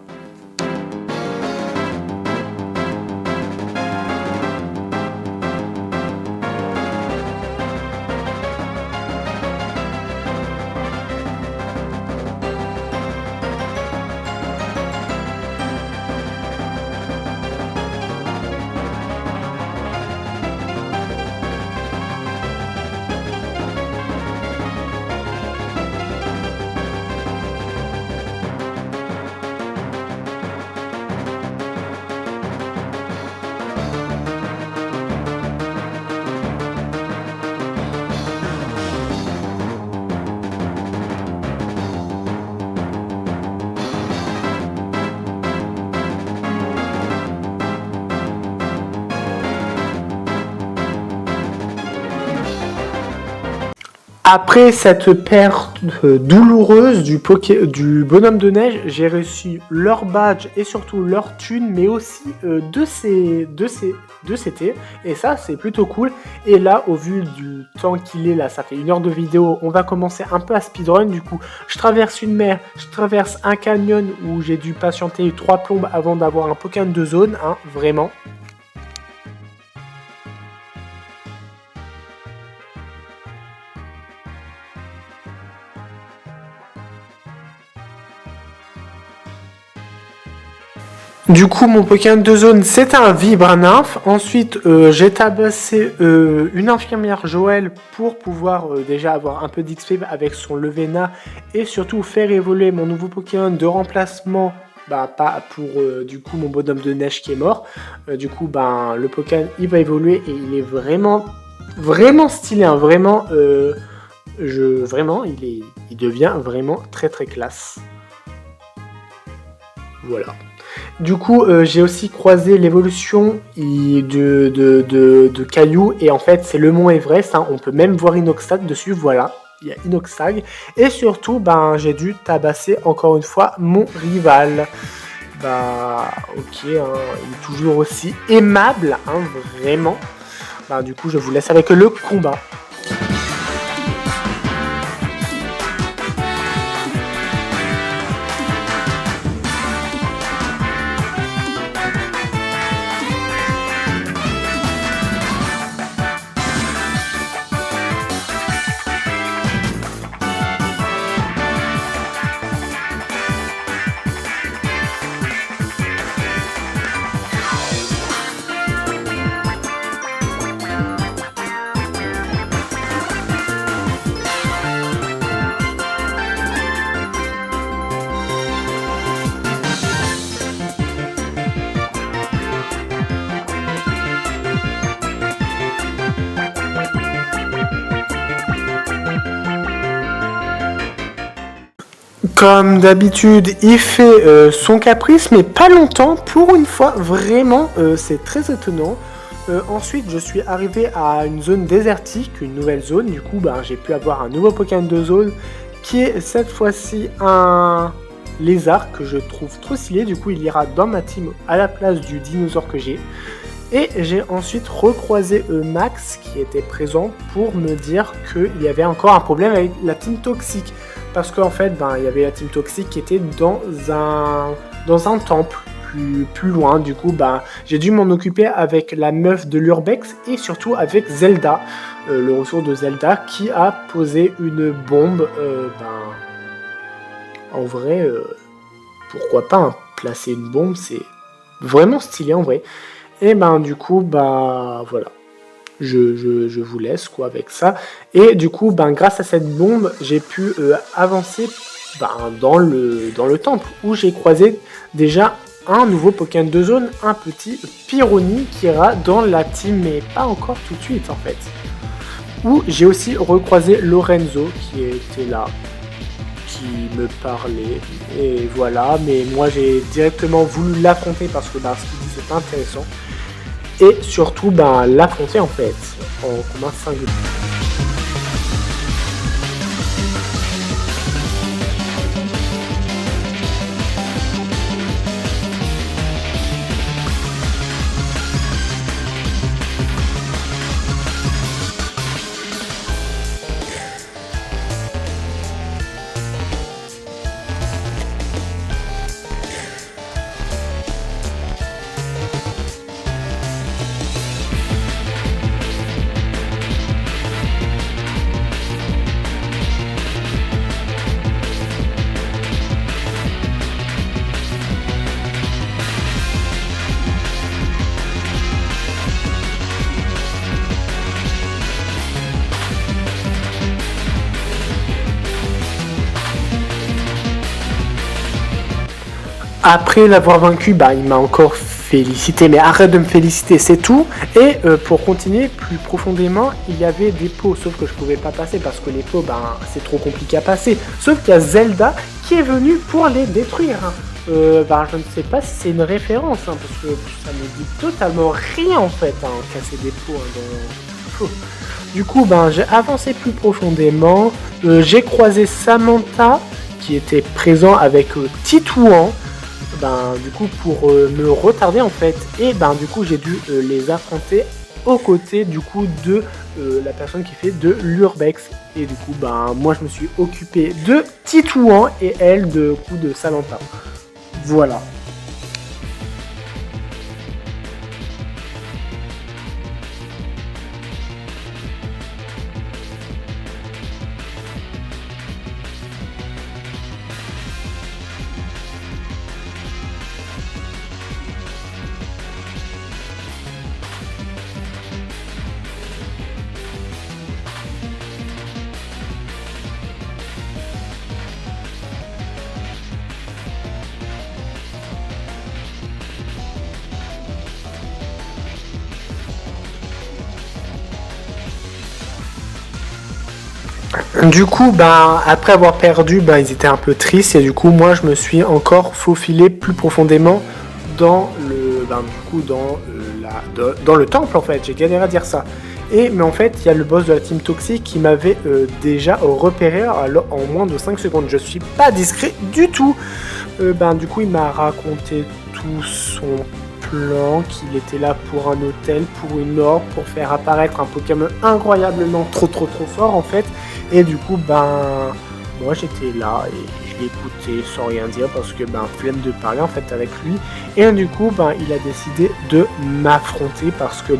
Après cette perte douloureuse du bonhomme de neige, j'ai reçu leur badge et surtout leur thune, mais aussi de CT. Et ça, c'est plutôt cool. Et là, au vu du temps qu'il est là, ça fait 1 heure de vidéo, on va commencer un peu à speedrun. Du coup, je traverse une mer, je traverse un canyon où j'ai dû patienter 3 plombes avant d'avoir un Pokémon de zone, hein, vraiment. Du coup, mon Pokémon de zone, c'est un Vibranymph. Ensuite, j'ai tabassé une infirmière Joël pour pouvoir déjà avoir un peu d'XP avec son Levena et surtout faire évoluer mon nouveau Pokémon de remplacement. Pas pour mon bonhomme de neige qui est mort. Le Pokémon il va évoluer et il est vraiment stylé. Hein, il devient vraiment très très classe. Voilà. Du coup, j'ai aussi croisé l'évolution de Caillou, et en fait, c'est le mont Everest, hein, on peut même voir Inoxtag dessus, voilà, il y a Inoxtag, et surtout, j'ai dû tabasser encore une fois mon rival. Ok, hein, il est toujours aussi aimable, hein, vraiment. Du coup, je vous laisse avec le combat. Comme d'habitude, il fait son caprice, mais pas longtemps. Pour une fois, vraiment, c'est très étonnant. Ensuite, je suis arrivé à une zone désertique, une nouvelle zone. Du coup, j'ai pu avoir un nouveau Pokémon de zone, qui est cette fois-ci un lézard que je trouve trop stylé. Du coup, il ira dans ma team à la place du dinosaure que j'ai. Et j'ai ensuite recroisé Max qui était présent pour me dire qu'il y avait encore un problème avec la team toxique. Parce qu'en fait, il y avait la team toxique qui était dans un temple plus loin. Du coup, j'ai dû m'en occuper avec la meuf de l'Urbex et surtout avec Zelda, le retour de Zelda qui a posé une bombe. En vrai, pourquoi pas, hein, placer une bombe, c'est vraiment stylé en vrai. Et du coup, voilà. Je vous laisse quoi avec ça. Et du coup, grâce à cette bombe, j'ai pu avancer dans le temple où j'ai croisé déjà un nouveau Pokémon de zone, un petit Pyroni qui ira dans la team, mais pas encore tout de suite en fait. Où j'ai aussi recroisé Lorenzo qui était là, qui me parlait, et voilà, mais moi j'ai directement voulu l'affronter parce que ce qu'il dit c'est intéressant. Et surtout l'affronter en fait en combat singulier. Après l'avoir vaincu, il m'a encore félicité, mais arrête de me féliciter, c'est tout. Et pour continuer plus profondément, il y avait des pots, sauf que je pouvais pas passer parce que les pots, c'est trop compliqué à passer. Sauf qu'il y a Zelda qui est venu pour les détruire. Je ne sais pas si c'est une référence, parce que ça ne dit totalement rien en fait, casser des pots dans... Du coup, j'ai avancé plus profondément. J'ai croisé Samantha qui était présent avec Titouan. Du coup pour me retarder en fait, et du coup j'ai dû les affronter aux côtés du coup de la personne qui fait de l'Urbex, et du coup moi je me suis occupé de Titouan et elle de Samantha. Voilà. Du coup, après avoir perdu, ils étaient un peu tristes, et du coup, moi, je me suis encore faufilé plus profondément dans le, dans le temple, en fait. J'ai galéré à dire ça. Mais en fait, il y a le boss de la team toxique qui m'avait déjà repéré en moins de 5 secondes. Je suis pas discret du tout. Du coup, il m'a raconté tout son plan, qu'il était là pour un hôtel, pour une orbe, pour faire apparaître un Pokémon incroyablement trop fort en fait. Et du coup, moi j'étais là et je l'ai écouté sans rien dire parce que flemme de parler en fait avec lui. Et du coup, il a décidé de m'affronter parce que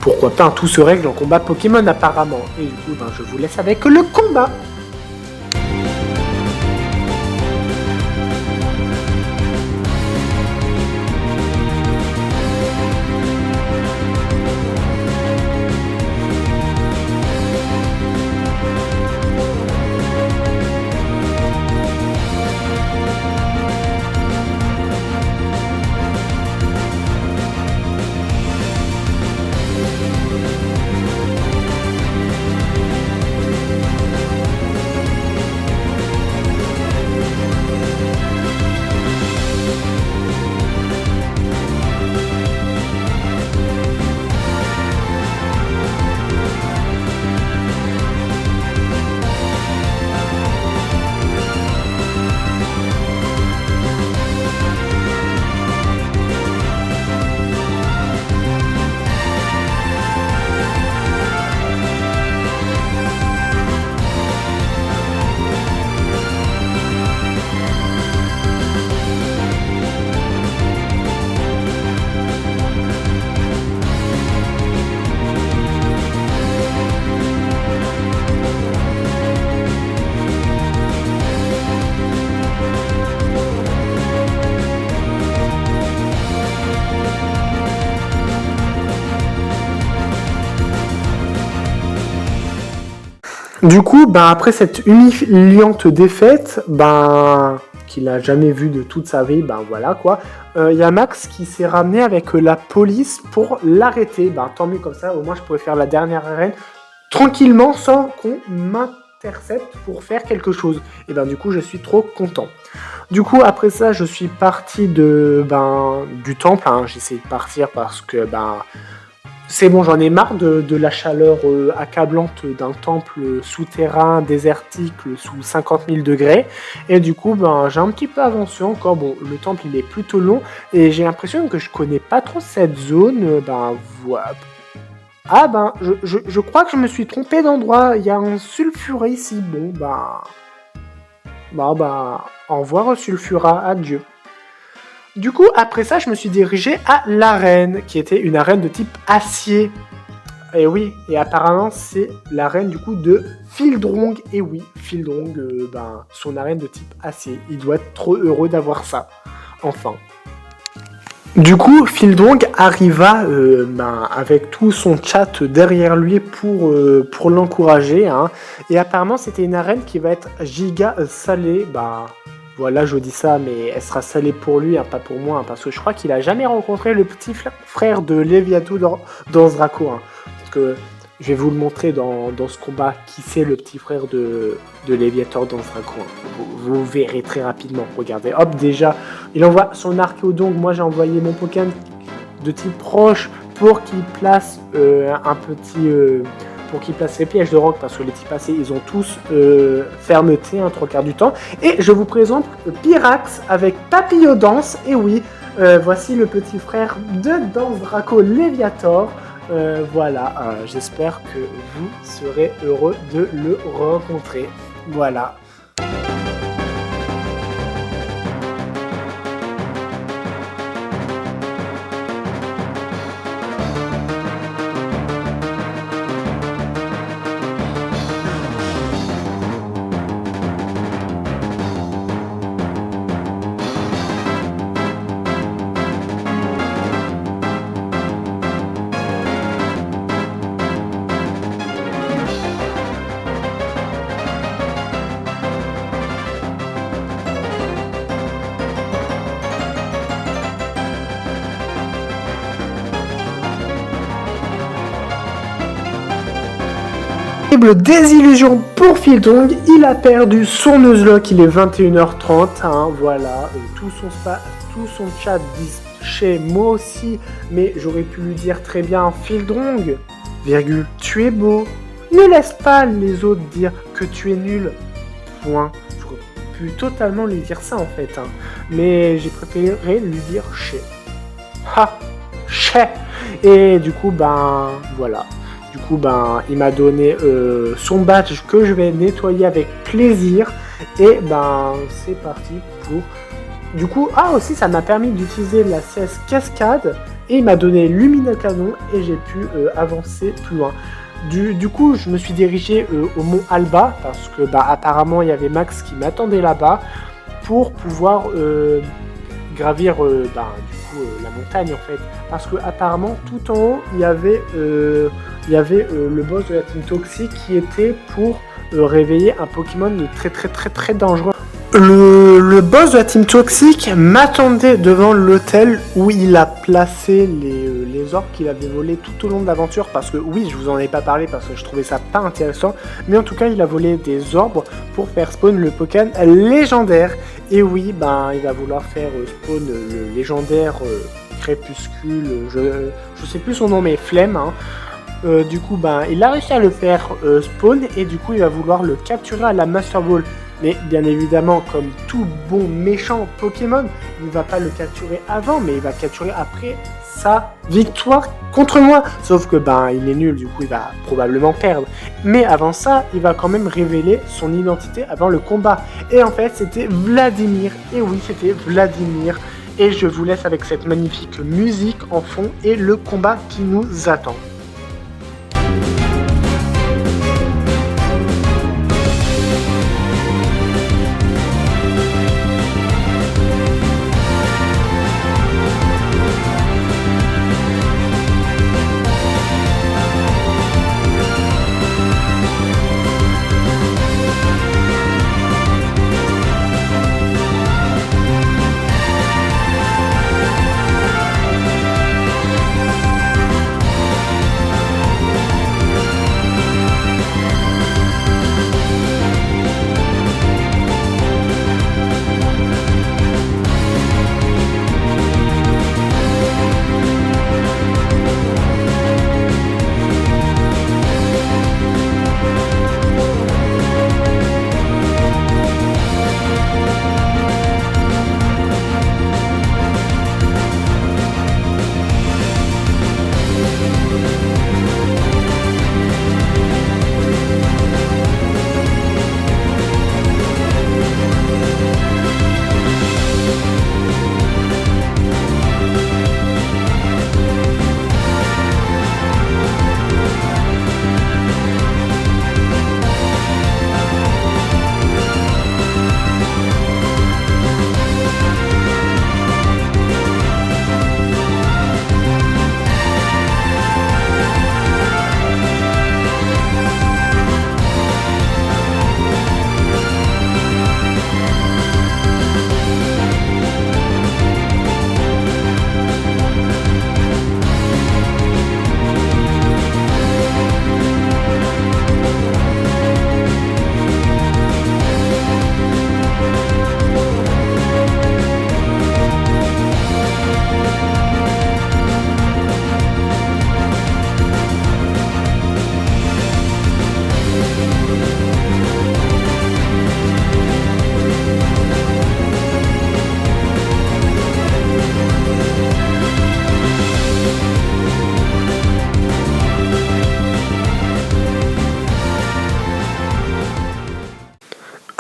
pourquoi pas, tout se règle en combat Pokémon apparemment. Et du coup, je vous laisse avec le combat. Du coup, ben, après cette humiliante défaite, ben, qu'il a jamais vu de toute sa vie, ben voilà quoi. Il y a Max qui s'est ramené avec la police pour l'arrêter. Ben tant mieux comme ça, au moins je pourrais faire la dernière arène tranquillement sans qu'on m'intercepte pour faire quelque chose. Et ben du coup je suis trop content. Du coup après ça je suis parti du temple. Hein. J'ai essayé de partir parce que c'est bon, j'en ai marre de la chaleur accablante d'un temple souterrain, désertique, sous 50 000 degrés. Et du coup, j'ai un petit peu avancé encore. Bon, le temple, il est plutôt long. Et j'ai l'impression que je connais pas trop cette zone. Voilà. Ah, je crois que je me suis trompé d'endroit. Il y a un sulfuré ici. Bon, au revoir, sulfura. Adieu. Du coup, après ça, je me suis dirigé à l'arène, qui était une arène de type acier. Et oui, et apparemment, c'est l'arène du coup de Fildrong. Et oui, Fildrong, son arène de type acier. Il doit être trop heureux d'avoir ça. Enfin. Du coup, Fildrong arriva avec tout son chat derrière lui pour l'encourager. Hein. Et apparemment, c'était une arène qui va être giga salée. Voilà, je dis ça, mais elle sera salée pour lui, hein, pas pour moi, hein, parce que je crois qu'il a jamais rencontré le petit frère de Leviathan dans ce Draco. Hein, parce que je vais vous le montrer dans ce combat, qui c'est le petit frère de Leviathan dans ce Draco. Hein. Vous verrez très rapidement. Regardez, hop, déjà, il envoie son Archéodon. Moi, j'ai envoyé mon Pokémon de type proche pour qu'il place pour qu'il place les pièges de roc, parce que les types passés, ils ont tous fermeté, un 3/4 du temps. Et je vous présente Pyrax avec Papillodance. Et oui, voici le petit frère de Danse Draco Léviator. Voilà, j'espère que vous serez heureux de le rencontrer. Voilà. Désillusion pour Fildrong, il a perdu son Nuzlocke, il est 21h30, hein, voilà, tout son chat dit chez moi aussi, mais j'aurais pu lui dire très bien, Fildrong, tu es beau, ne laisse pas les autres dire que tu es nul, point. J'aurais pu totalement lui dire ça en fait, hein, mais j'ai préféré lui dire chez. Ha, chez. Et du coup, voilà. Du coup, il m'a donné son badge que je vais nettoyer avec plaisir. Et c'est parti pour... Du coup, aussi, ça m'a permis d'utiliser la CS Cascade. Et il m'a donné Lumina-Canon et j'ai pu avancer plus loin. Du coup, je me suis dirigé au mont Alba. Parce que, apparemment, il y avait Max qui m'attendait là-bas. Pour pouvoir gravir la montagne en fait, parce que apparemment tout en haut il y avait le boss de la team Toxic qui était pour réveiller un Pokémon très très très très dangereux. Le boss de la team Toxic m'attendait devant l'hôtel où il a placé les orbes qu'il avait volés tout au long de l'aventure, parce que oui, je vous en ai pas parlé parce que je trouvais ça pas intéressant, mais en tout cas il a volé des orbes pour faire spawn le Pokémon légendaire. Et oui, il va vouloir faire spawn le légendaire Crépuscule, je sais plus son nom, mais Flemme, hein. Du coup, il a réussi à le faire spawn, et du coup il va vouloir le capturer à la Master Ball. Mais bien évidemment, comme tout bon méchant Pokémon, il ne va pas le capturer avant, mais il va capturer après sa victoire contre moi. Sauf que il est nul, du coup il va probablement perdre. Mais avant ça, il va quand même révéler son identité avant le combat. Et en fait, c'était Vladimir. Et oui, c'était Vladimir. Et je vous laisse avec cette magnifique musique en fond et le combat qui nous attend.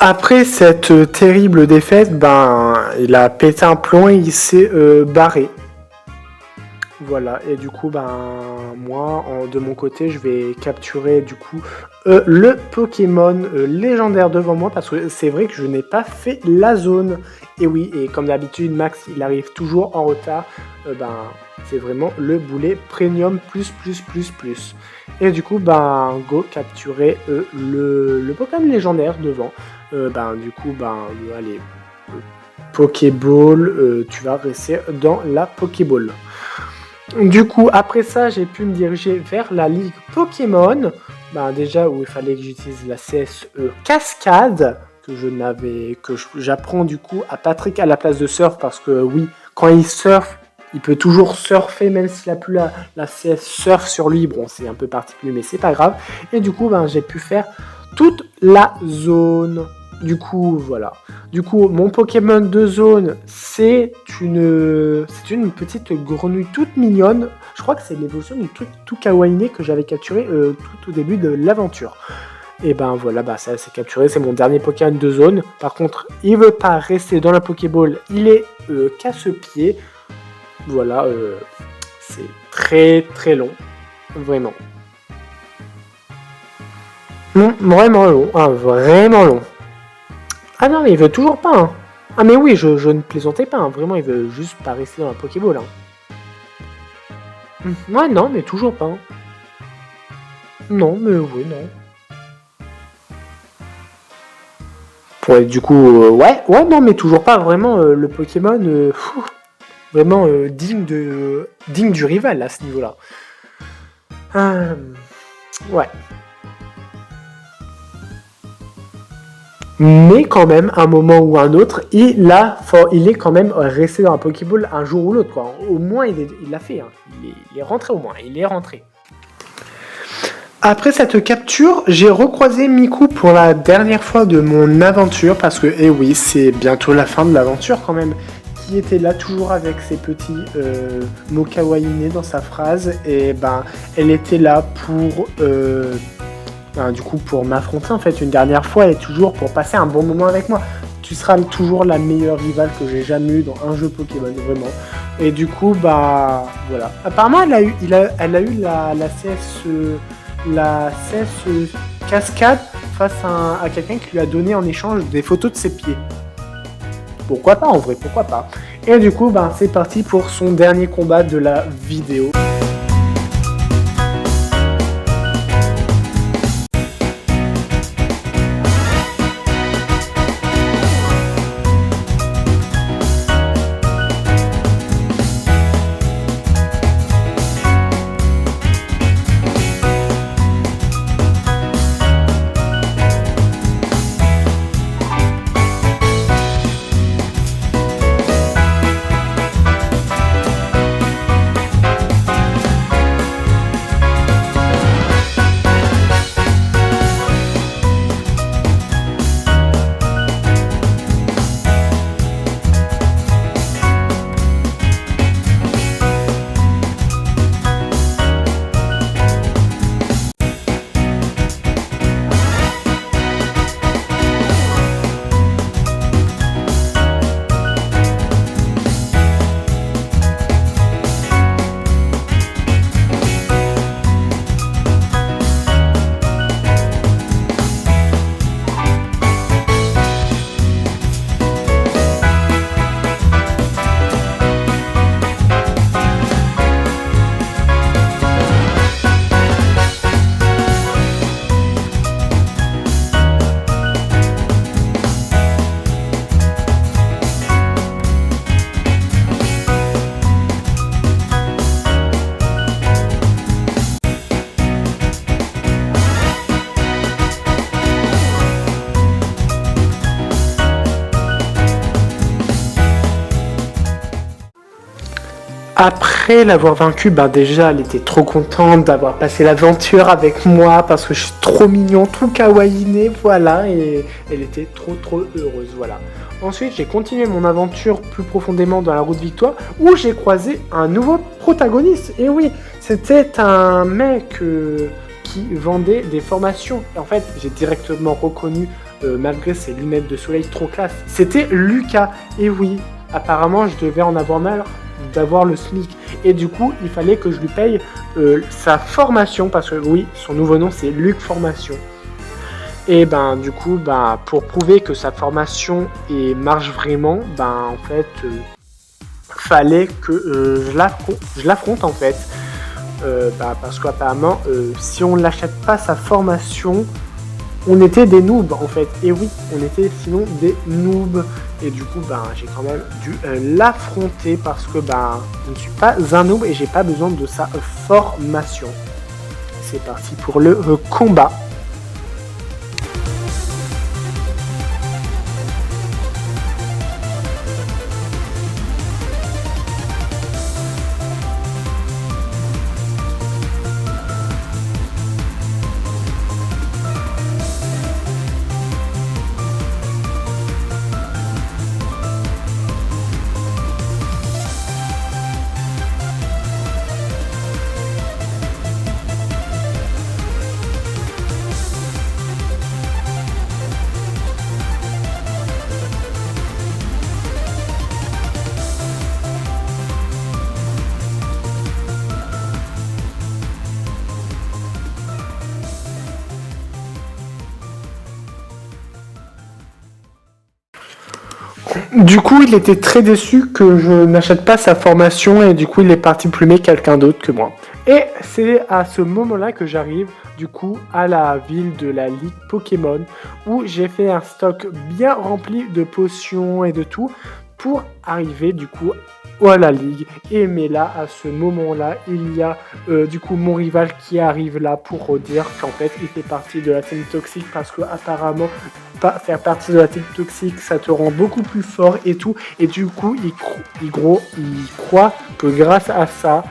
Après cette terrible défaite, il a pété un plomb et il s'est barré. Voilà, et du coup, moi, de mon côté, je vais capturer du coup le Pokémon légendaire devant moi parce que c'est vrai que je n'ai pas fait la zone. Et oui, et comme d'habitude, Max, il arrive toujours en retard. C'est vraiment le boulet premium plus. Et du coup, go capturer le Pokémon légendaire devant. Allez, Pokéball, tu vas rester dans la Pokéball. Du coup, après ça, j'ai pu me diriger vers la Ligue Pokémon. Déjà, où il fallait que j'utilise la CSE Cascade, que j'apprends du coup à Patrick à la place de Surf, parce que oui, quand il surfe, il peut toujours surfer, même s'il n'a plus la CS Surf sur lui. Bon, c'est un peu particulier, mais c'est pas grave. Et du coup, j'ai pu faire toute la zone. Du coup, voilà. Du coup, mon Pokémon de zone, c'est une petite grenouille toute mignonne. Je crois que c'est l'évolution du truc tout kawaii que j'avais capturé tout au début de l'aventure. Et voilà, ça c'est capturé, c'est mon dernier Pokémon de zone. Par contre, il veut pas rester dans la Pokéball, il est casse-pied. Voilà, c'est très long, vraiment. Vraiment long, vraiment long. Ah non, mais il veut toujours pas. Hein. Ah mais oui, je ne plaisantais pas. Hein. Vraiment, il veut juste pas rester dans la Pokéball. Hein. Ouais, non, mais toujours pas. Hein. Non, mais oui, non. Ouais, du coup, ouais, non, mais toujours pas. Vraiment, le Pokémon, vraiment digne du rival à ce niveau-là. Ouais. Mais quand même, à un moment ou un autre, il est quand même resté dans la Pokéball un jour ou l'autre, quoi. Au moins, il l'a fait. Hein. Il est rentré au moins. Il est rentré. Après cette capture, j'ai recroisé Miku pour la dernière fois de mon aventure, parce que, eh oui, c'est bientôt la fin de l'aventure quand même, qui était là toujours avec ses petits mots kawaii dans sa phrase, et elle était là pour... du coup, pour m'affronter en fait une dernière fois et toujours pour passer un bon moment avec moi. Tu seras toujours la meilleure rivale que j'ai jamais eue dans un jeu Pokémon, vraiment. Et du coup, voilà. Apparemment, elle a eu la CS Cascade face à quelqu'un qui lui a donné en échange des photos de ses pieds. Pourquoi pas en vrai, pourquoi pas. Et du coup, c'est parti pour son dernier combat de la vidéo. Après l'avoir vaincue, déjà elle était trop contente d'avoir passé l'aventure avec moi parce que je suis trop mignon, tout kawaiiné, voilà, et elle était trop heureuse, voilà. Ensuite, j'ai continué mon aventure plus profondément dans la route Victoire où j'ai croisé un nouveau protagoniste. Et oui, c'était un mec qui vendait des formations. Et en fait, j'ai directement reconnu malgré ses lunettes de soleil trop classe. C'était Lucas, et oui, apparemment je devais en avoir marre d'avoir le SMIC, et du coup il fallait que je lui paye sa formation, parce que oui, son nouveau nom c'est Luc Formation. Et ben du coup, pour prouver que sa formation marche vraiment, en fait, fallait que je l'affronte en fait. Parce qu'apparemment, si on n'achète pas sa formation, on était des noobs en fait. Et oui, on était sinon des noobs. Et du coup, j'ai quand même dû l'affronter parce que je ne suis pas un noob et j'ai pas besoin de sa formation. C'est parti pour le combat. Du coup, il était très déçu que je n'achète pas sa formation et du coup, il est parti plumer quelqu'un d'autre que moi. Et c'est à ce moment-là que j'arrive du coup à la ville de la Ligue Pokémon où j'ai fait un stock bien rempli de potions et de tout pour arriver du coup à la Ligue. Et mais là, à ce moment-là, il y a du coup mon rival qui arrive là pour dire qu'en fait, il fait partie de la team toxique parce que apparemment faire partie de la team toxique, ça te rend beaucoup plus fort et tout. Et du coup, il croit que grâce à ça,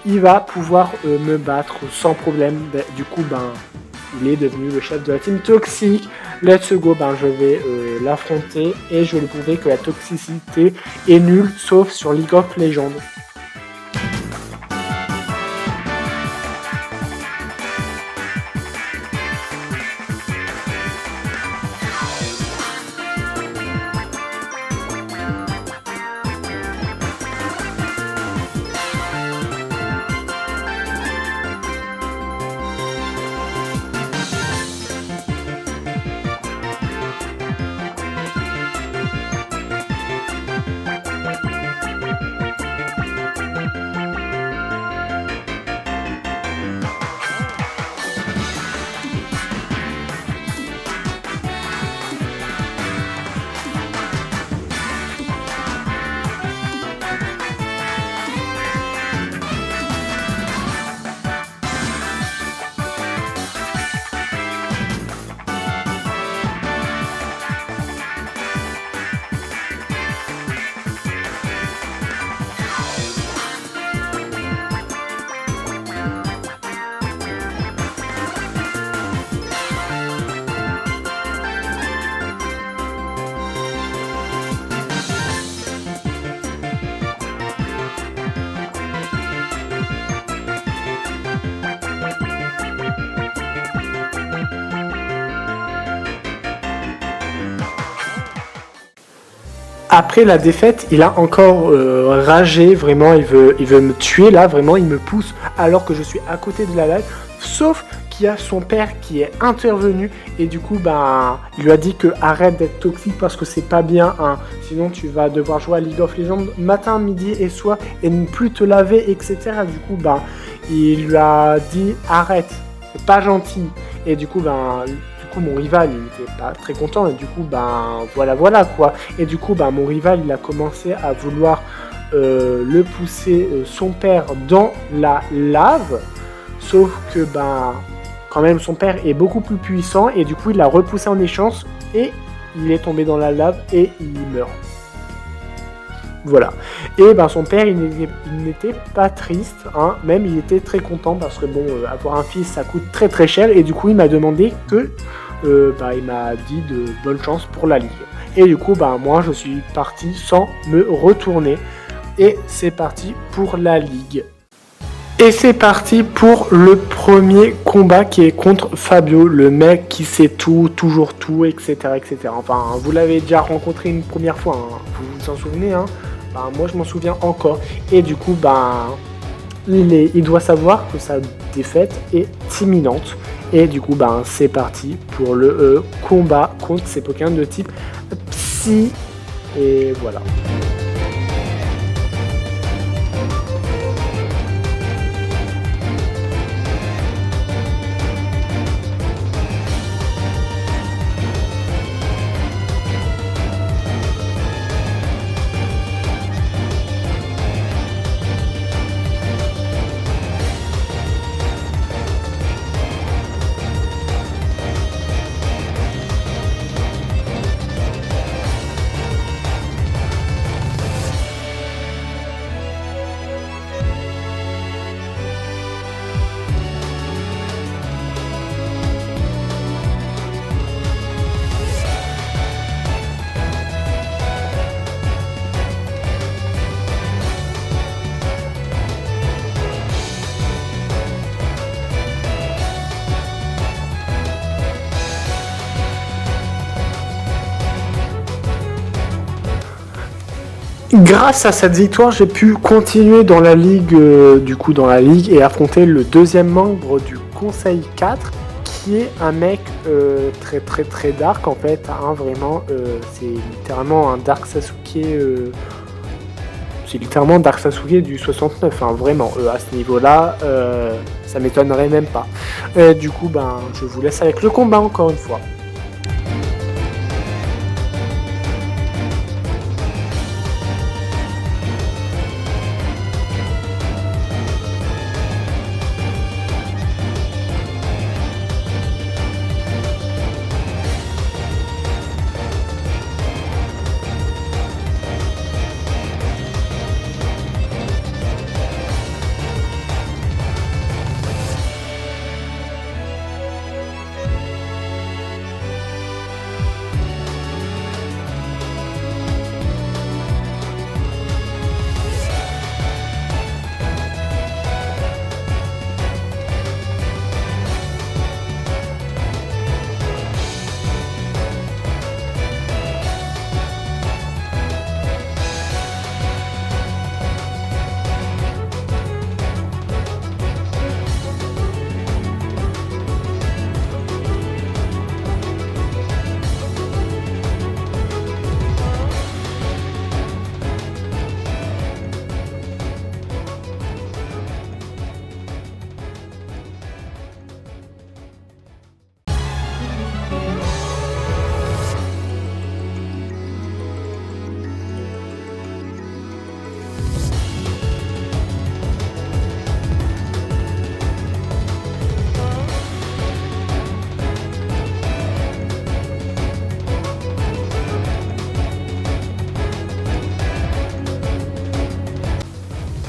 il va pouvoir me battre sans problème. Du coup, il est devenu le chef de la team toxique. Let's go, je vais l'affronter et je vais lui prouver que la toxicité est nulle, sauf sur League of Legends. Après la défaite, il a encore ragé, vraiment, il veut me tuer là, vraiment, il me pousse alors que je suis à côté de la live, sauf qu'il y a son père qui est intervenu et du coup, il lui a dit que arrête d'être toxique parce que c'est pas bien, hein. Sinon tu vas devoir jouer à League of Legends matin, midi et soir et ne plus te laver, etc. Du coup, il lui a dit arrête, c'est pas gentil. Et du coup, mon rival il n'était pas très content et du coup voilà quoi. Et du coup mon rival il a commencé à vouloir le pousser son père dans la lave, sauf que quand même son père est beaucoup plus puissant et du coup il l'a repoussé en échange et il est tombé dans la lave et il meurt. Voilà. Et son père il n'était pas triste, hein, même il était très content parce que avoir un fils ça coûte très très cher et du coup il m'a demandé que il m'a dit de bonne chance pour la ligue. Et du coup moi je suis parti sans me retourner et c'est parti pour la ligue. Et c'est parti pour le premier combat qui est contre Fabio, le mec qui sait tout, toujours tout, etc. etc. Enfin, vous l'avez déjà rencontré une première fois, hein. Vous vous en souvenez, hein. Moi je m'en souviens encore. Et du coup, il doit savoir que sa défaite est imminente. Et du coup, c'est parti pour le combat contre ces Pokémon de type Psy. Et voilà. Grâce à cette victoire, j'ai pu continuer dans la ligue, et affronter le deuxième membre du Conseil 4, qui est un mec très très très dark en fait, hein, vraiment, c'est littéralement un Dark Sasuke, du 69, hein, vraiment, à ce niveau-là, ça m'étonnerait même pas. Du coup, je vous laisse avec le combat encore une fois.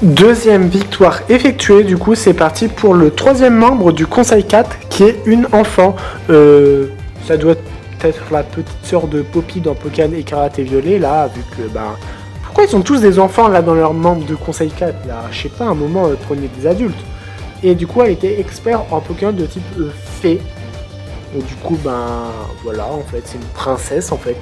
Deuxième victoire effectuée, du coup c'est parti pour le troisième membre du Conseil 4 qui est une enfant. Ça doit être la petite sœur de Poppy dans Pokémon Écarlate et Violet là, vu que pourquoi ils sont tous des enfants là dans leurs membres de Conseil 4 là, je sais pas, à un moment prenez des adultes. Et du coup elle était expert en Pokémon de type fée. Et du coup voilà, en fait c'est une princesse en fait.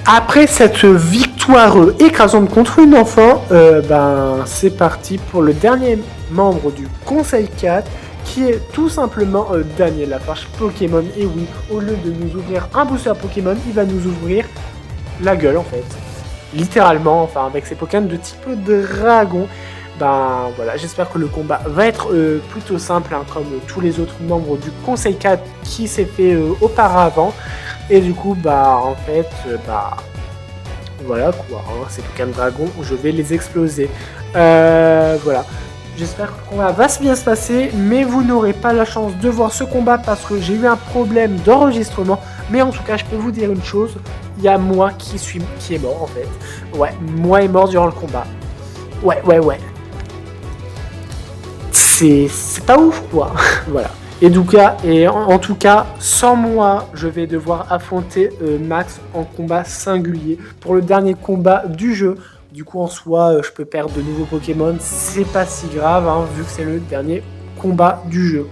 Après cette victoire écrasante contre une enfant, c'est parti pour le dernier membre du Conseil 4, qui est tout simplement Daniel Lafarge Pokémon. Et oui, au lieu de nous ouvrir un booster Pokémon, il va nous ouvrir la gueule en fait. Littéralement, enfin avec ses Pokémon de type dragon. Voilà, j'espère que le combat va être plutôt simple, hein, comme tous les autres membres du Conseil 4 qui s'est fait auparavant. Et du coup, voilà quoi, hein, ces Pokémon Dragon, je vais les exploser. Voilà. J'espère que le combat va bien se passer, mais vous n'aurez pas la chance de voir ce combat parce que j'ai eu un problème d'enregistrement. Mais en tout cas, je peux vous dire une chose, il y a moi qui est mort en fait. Ouais, moi est mort durant le combat. Ouais. C'est pas ouf quoi. Voilà. Et en tout cas, sans moi, je vais devoir affronter Max en combat singulier pour le dernier combat du jeu. Du coup, en soi, je peux perdre de nouveaux Pokémon, c'est pas si grave, hein, vu que c'est le dernier combat du jeu.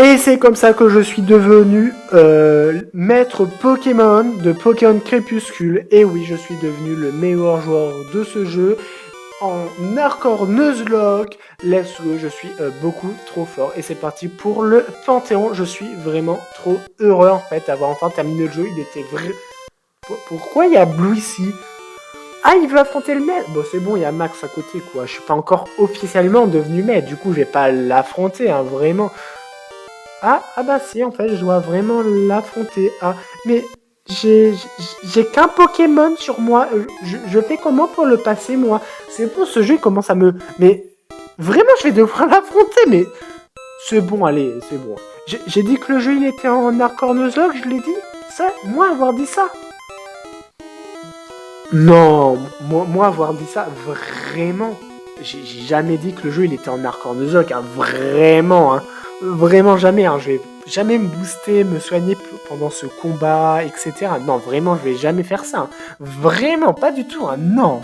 Et c'est comme ça que je suis devenu maître Pokémon de Pokémon Crépuscule. Et oui, je suis devenu le meilleur joueur de ce jeu. En Hardcore Nuzlocke, Let's Go, je suis beaucoup trop fort. Et c'est parti pour le Panthéon. Je suis vraiment trop heureux en fait d'avoir enfin terminé le jeu. Il était vrai. Pourquoi il y a Blue ici? Ah, il veut affronter le maître. Bon, c'est bon, il y a Max à côté, quoi. Je suis pas encore officiellement devenu maître. Du coup, je vais pas l'affronter, hein, vraiment. Ah bah si, en fait, je dois vraiment l'affronter. Ah, mais j'ai qu'un Pokémon sur moi. Je fais comment pour le passer, moi? C'est bon, ce jeu commence à me... Mais vraiment, je vais devoir l'affronter, mais... C'est bon, allez, c'est bon. J'ai dit que le jeu, il était en Hardcore Nuzlocke, je l'ai dit? Ça, moi, avoir dit ça? Non, moi avoir dit ça, vraiment, j'ai jamais dit que le jeu il était en Hardcore Nuzlocke, hein, vraiment, hein, vraiment jamais, hein, je vais jamais me booster, me soigner pendant ce combat, etc. Non, vraiment, je vais jamais faire ça, hein. Vraiment, pas du tout, hein, non.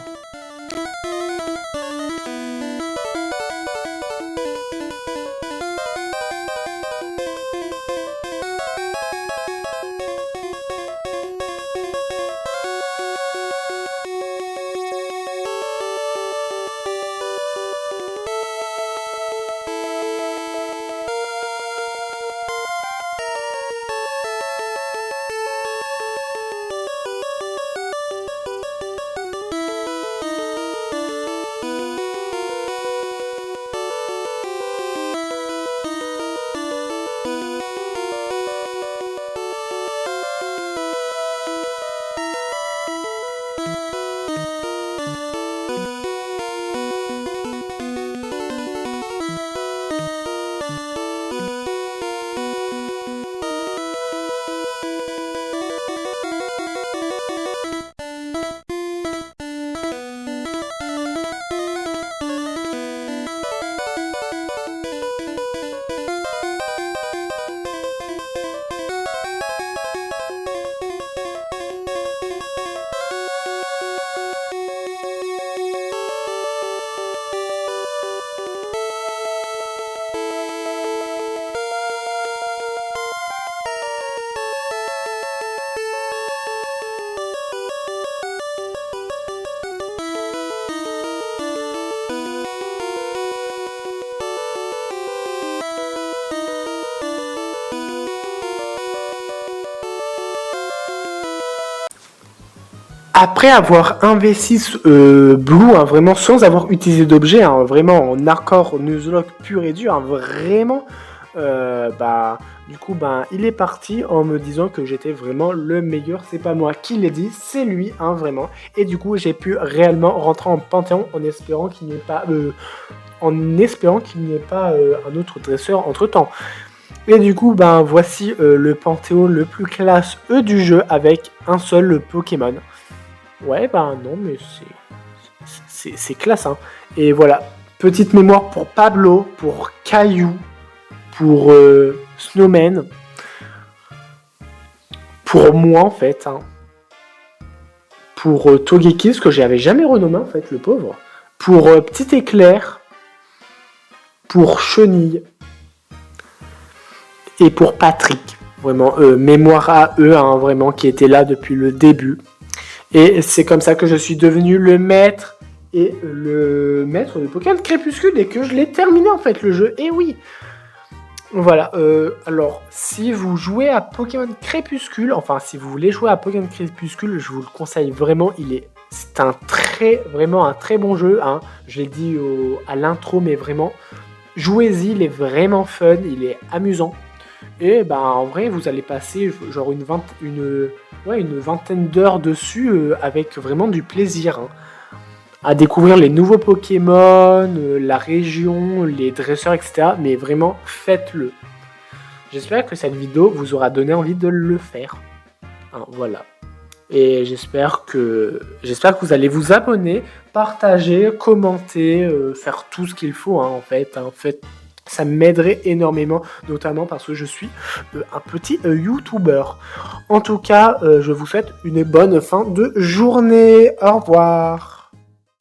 Après avoir investi Blue, hein, vraiment sans avoir utilisé d'objet, hein, vraiment en hardcore Nuzlocke pur et dur, hein, vraiment, bah, du coup, ben, il est parti en me disant que j'étais vraiment le meilleur. C'est pas moi qui l'ai dit, c'est lui, hein, vraiment. Et du coup, j'ai pu réellement rentrer en Panthéon en espérant qu'il n'y ait pas, un autre dresseur entre temps. Et du coup, ben, voici le Panthéon le plus classe du jeu avec un seul Pokémon. Ouais, ben non, mais c'est classe, hein. Et voilà, petite mémoire pour Pablo, pour Caillou, pour Snowman, pour moi en fait, hein. Pour Togekiss, que j'avais jamais renommé en fait, le pauvre. Pour Petit Éclair, pour Chenille, et pour Patrick. Vraiment, mémoire à eux, hein, vraiment, qui étaient là depuis le début. Et c'est comme ça que je suis devenu le maître de Pokémon Crépuscule et que je l'ai terminé en fait le jeu. Et oui. Voilà. Alors, si vous jouez à Pokémon Crépuscule, enfin si vous voulez jouer à Pokémon Crépuscule, je vous le conseille vraiment. C'est vraiment un très bon jeu, hein. Je l'ai dit à l'intro, mais vraiment, jouez-y. Il est vraiment fun, il est amusant. Et ben en vrai, vous allez passer genre une vingtaine d'heures dessus avec vraiment du plaisir, hein, à découvrir les nouveaux Pokémon, la région, les dresseurs, etc. Mais vraiment, faites-le. J'espère que cette vidéo vous aura donné envie de le faire. Hein, voilà. Et j'espère que vous allez vous abonner, partager, commenter, faire tout ce qu'il faut, hein, en fait. Ça m'aiderait énormément, notamment parce que je suis un petit YouTuber. En tout cas, je vous souhaite une bonne fin de journée. Au revoir.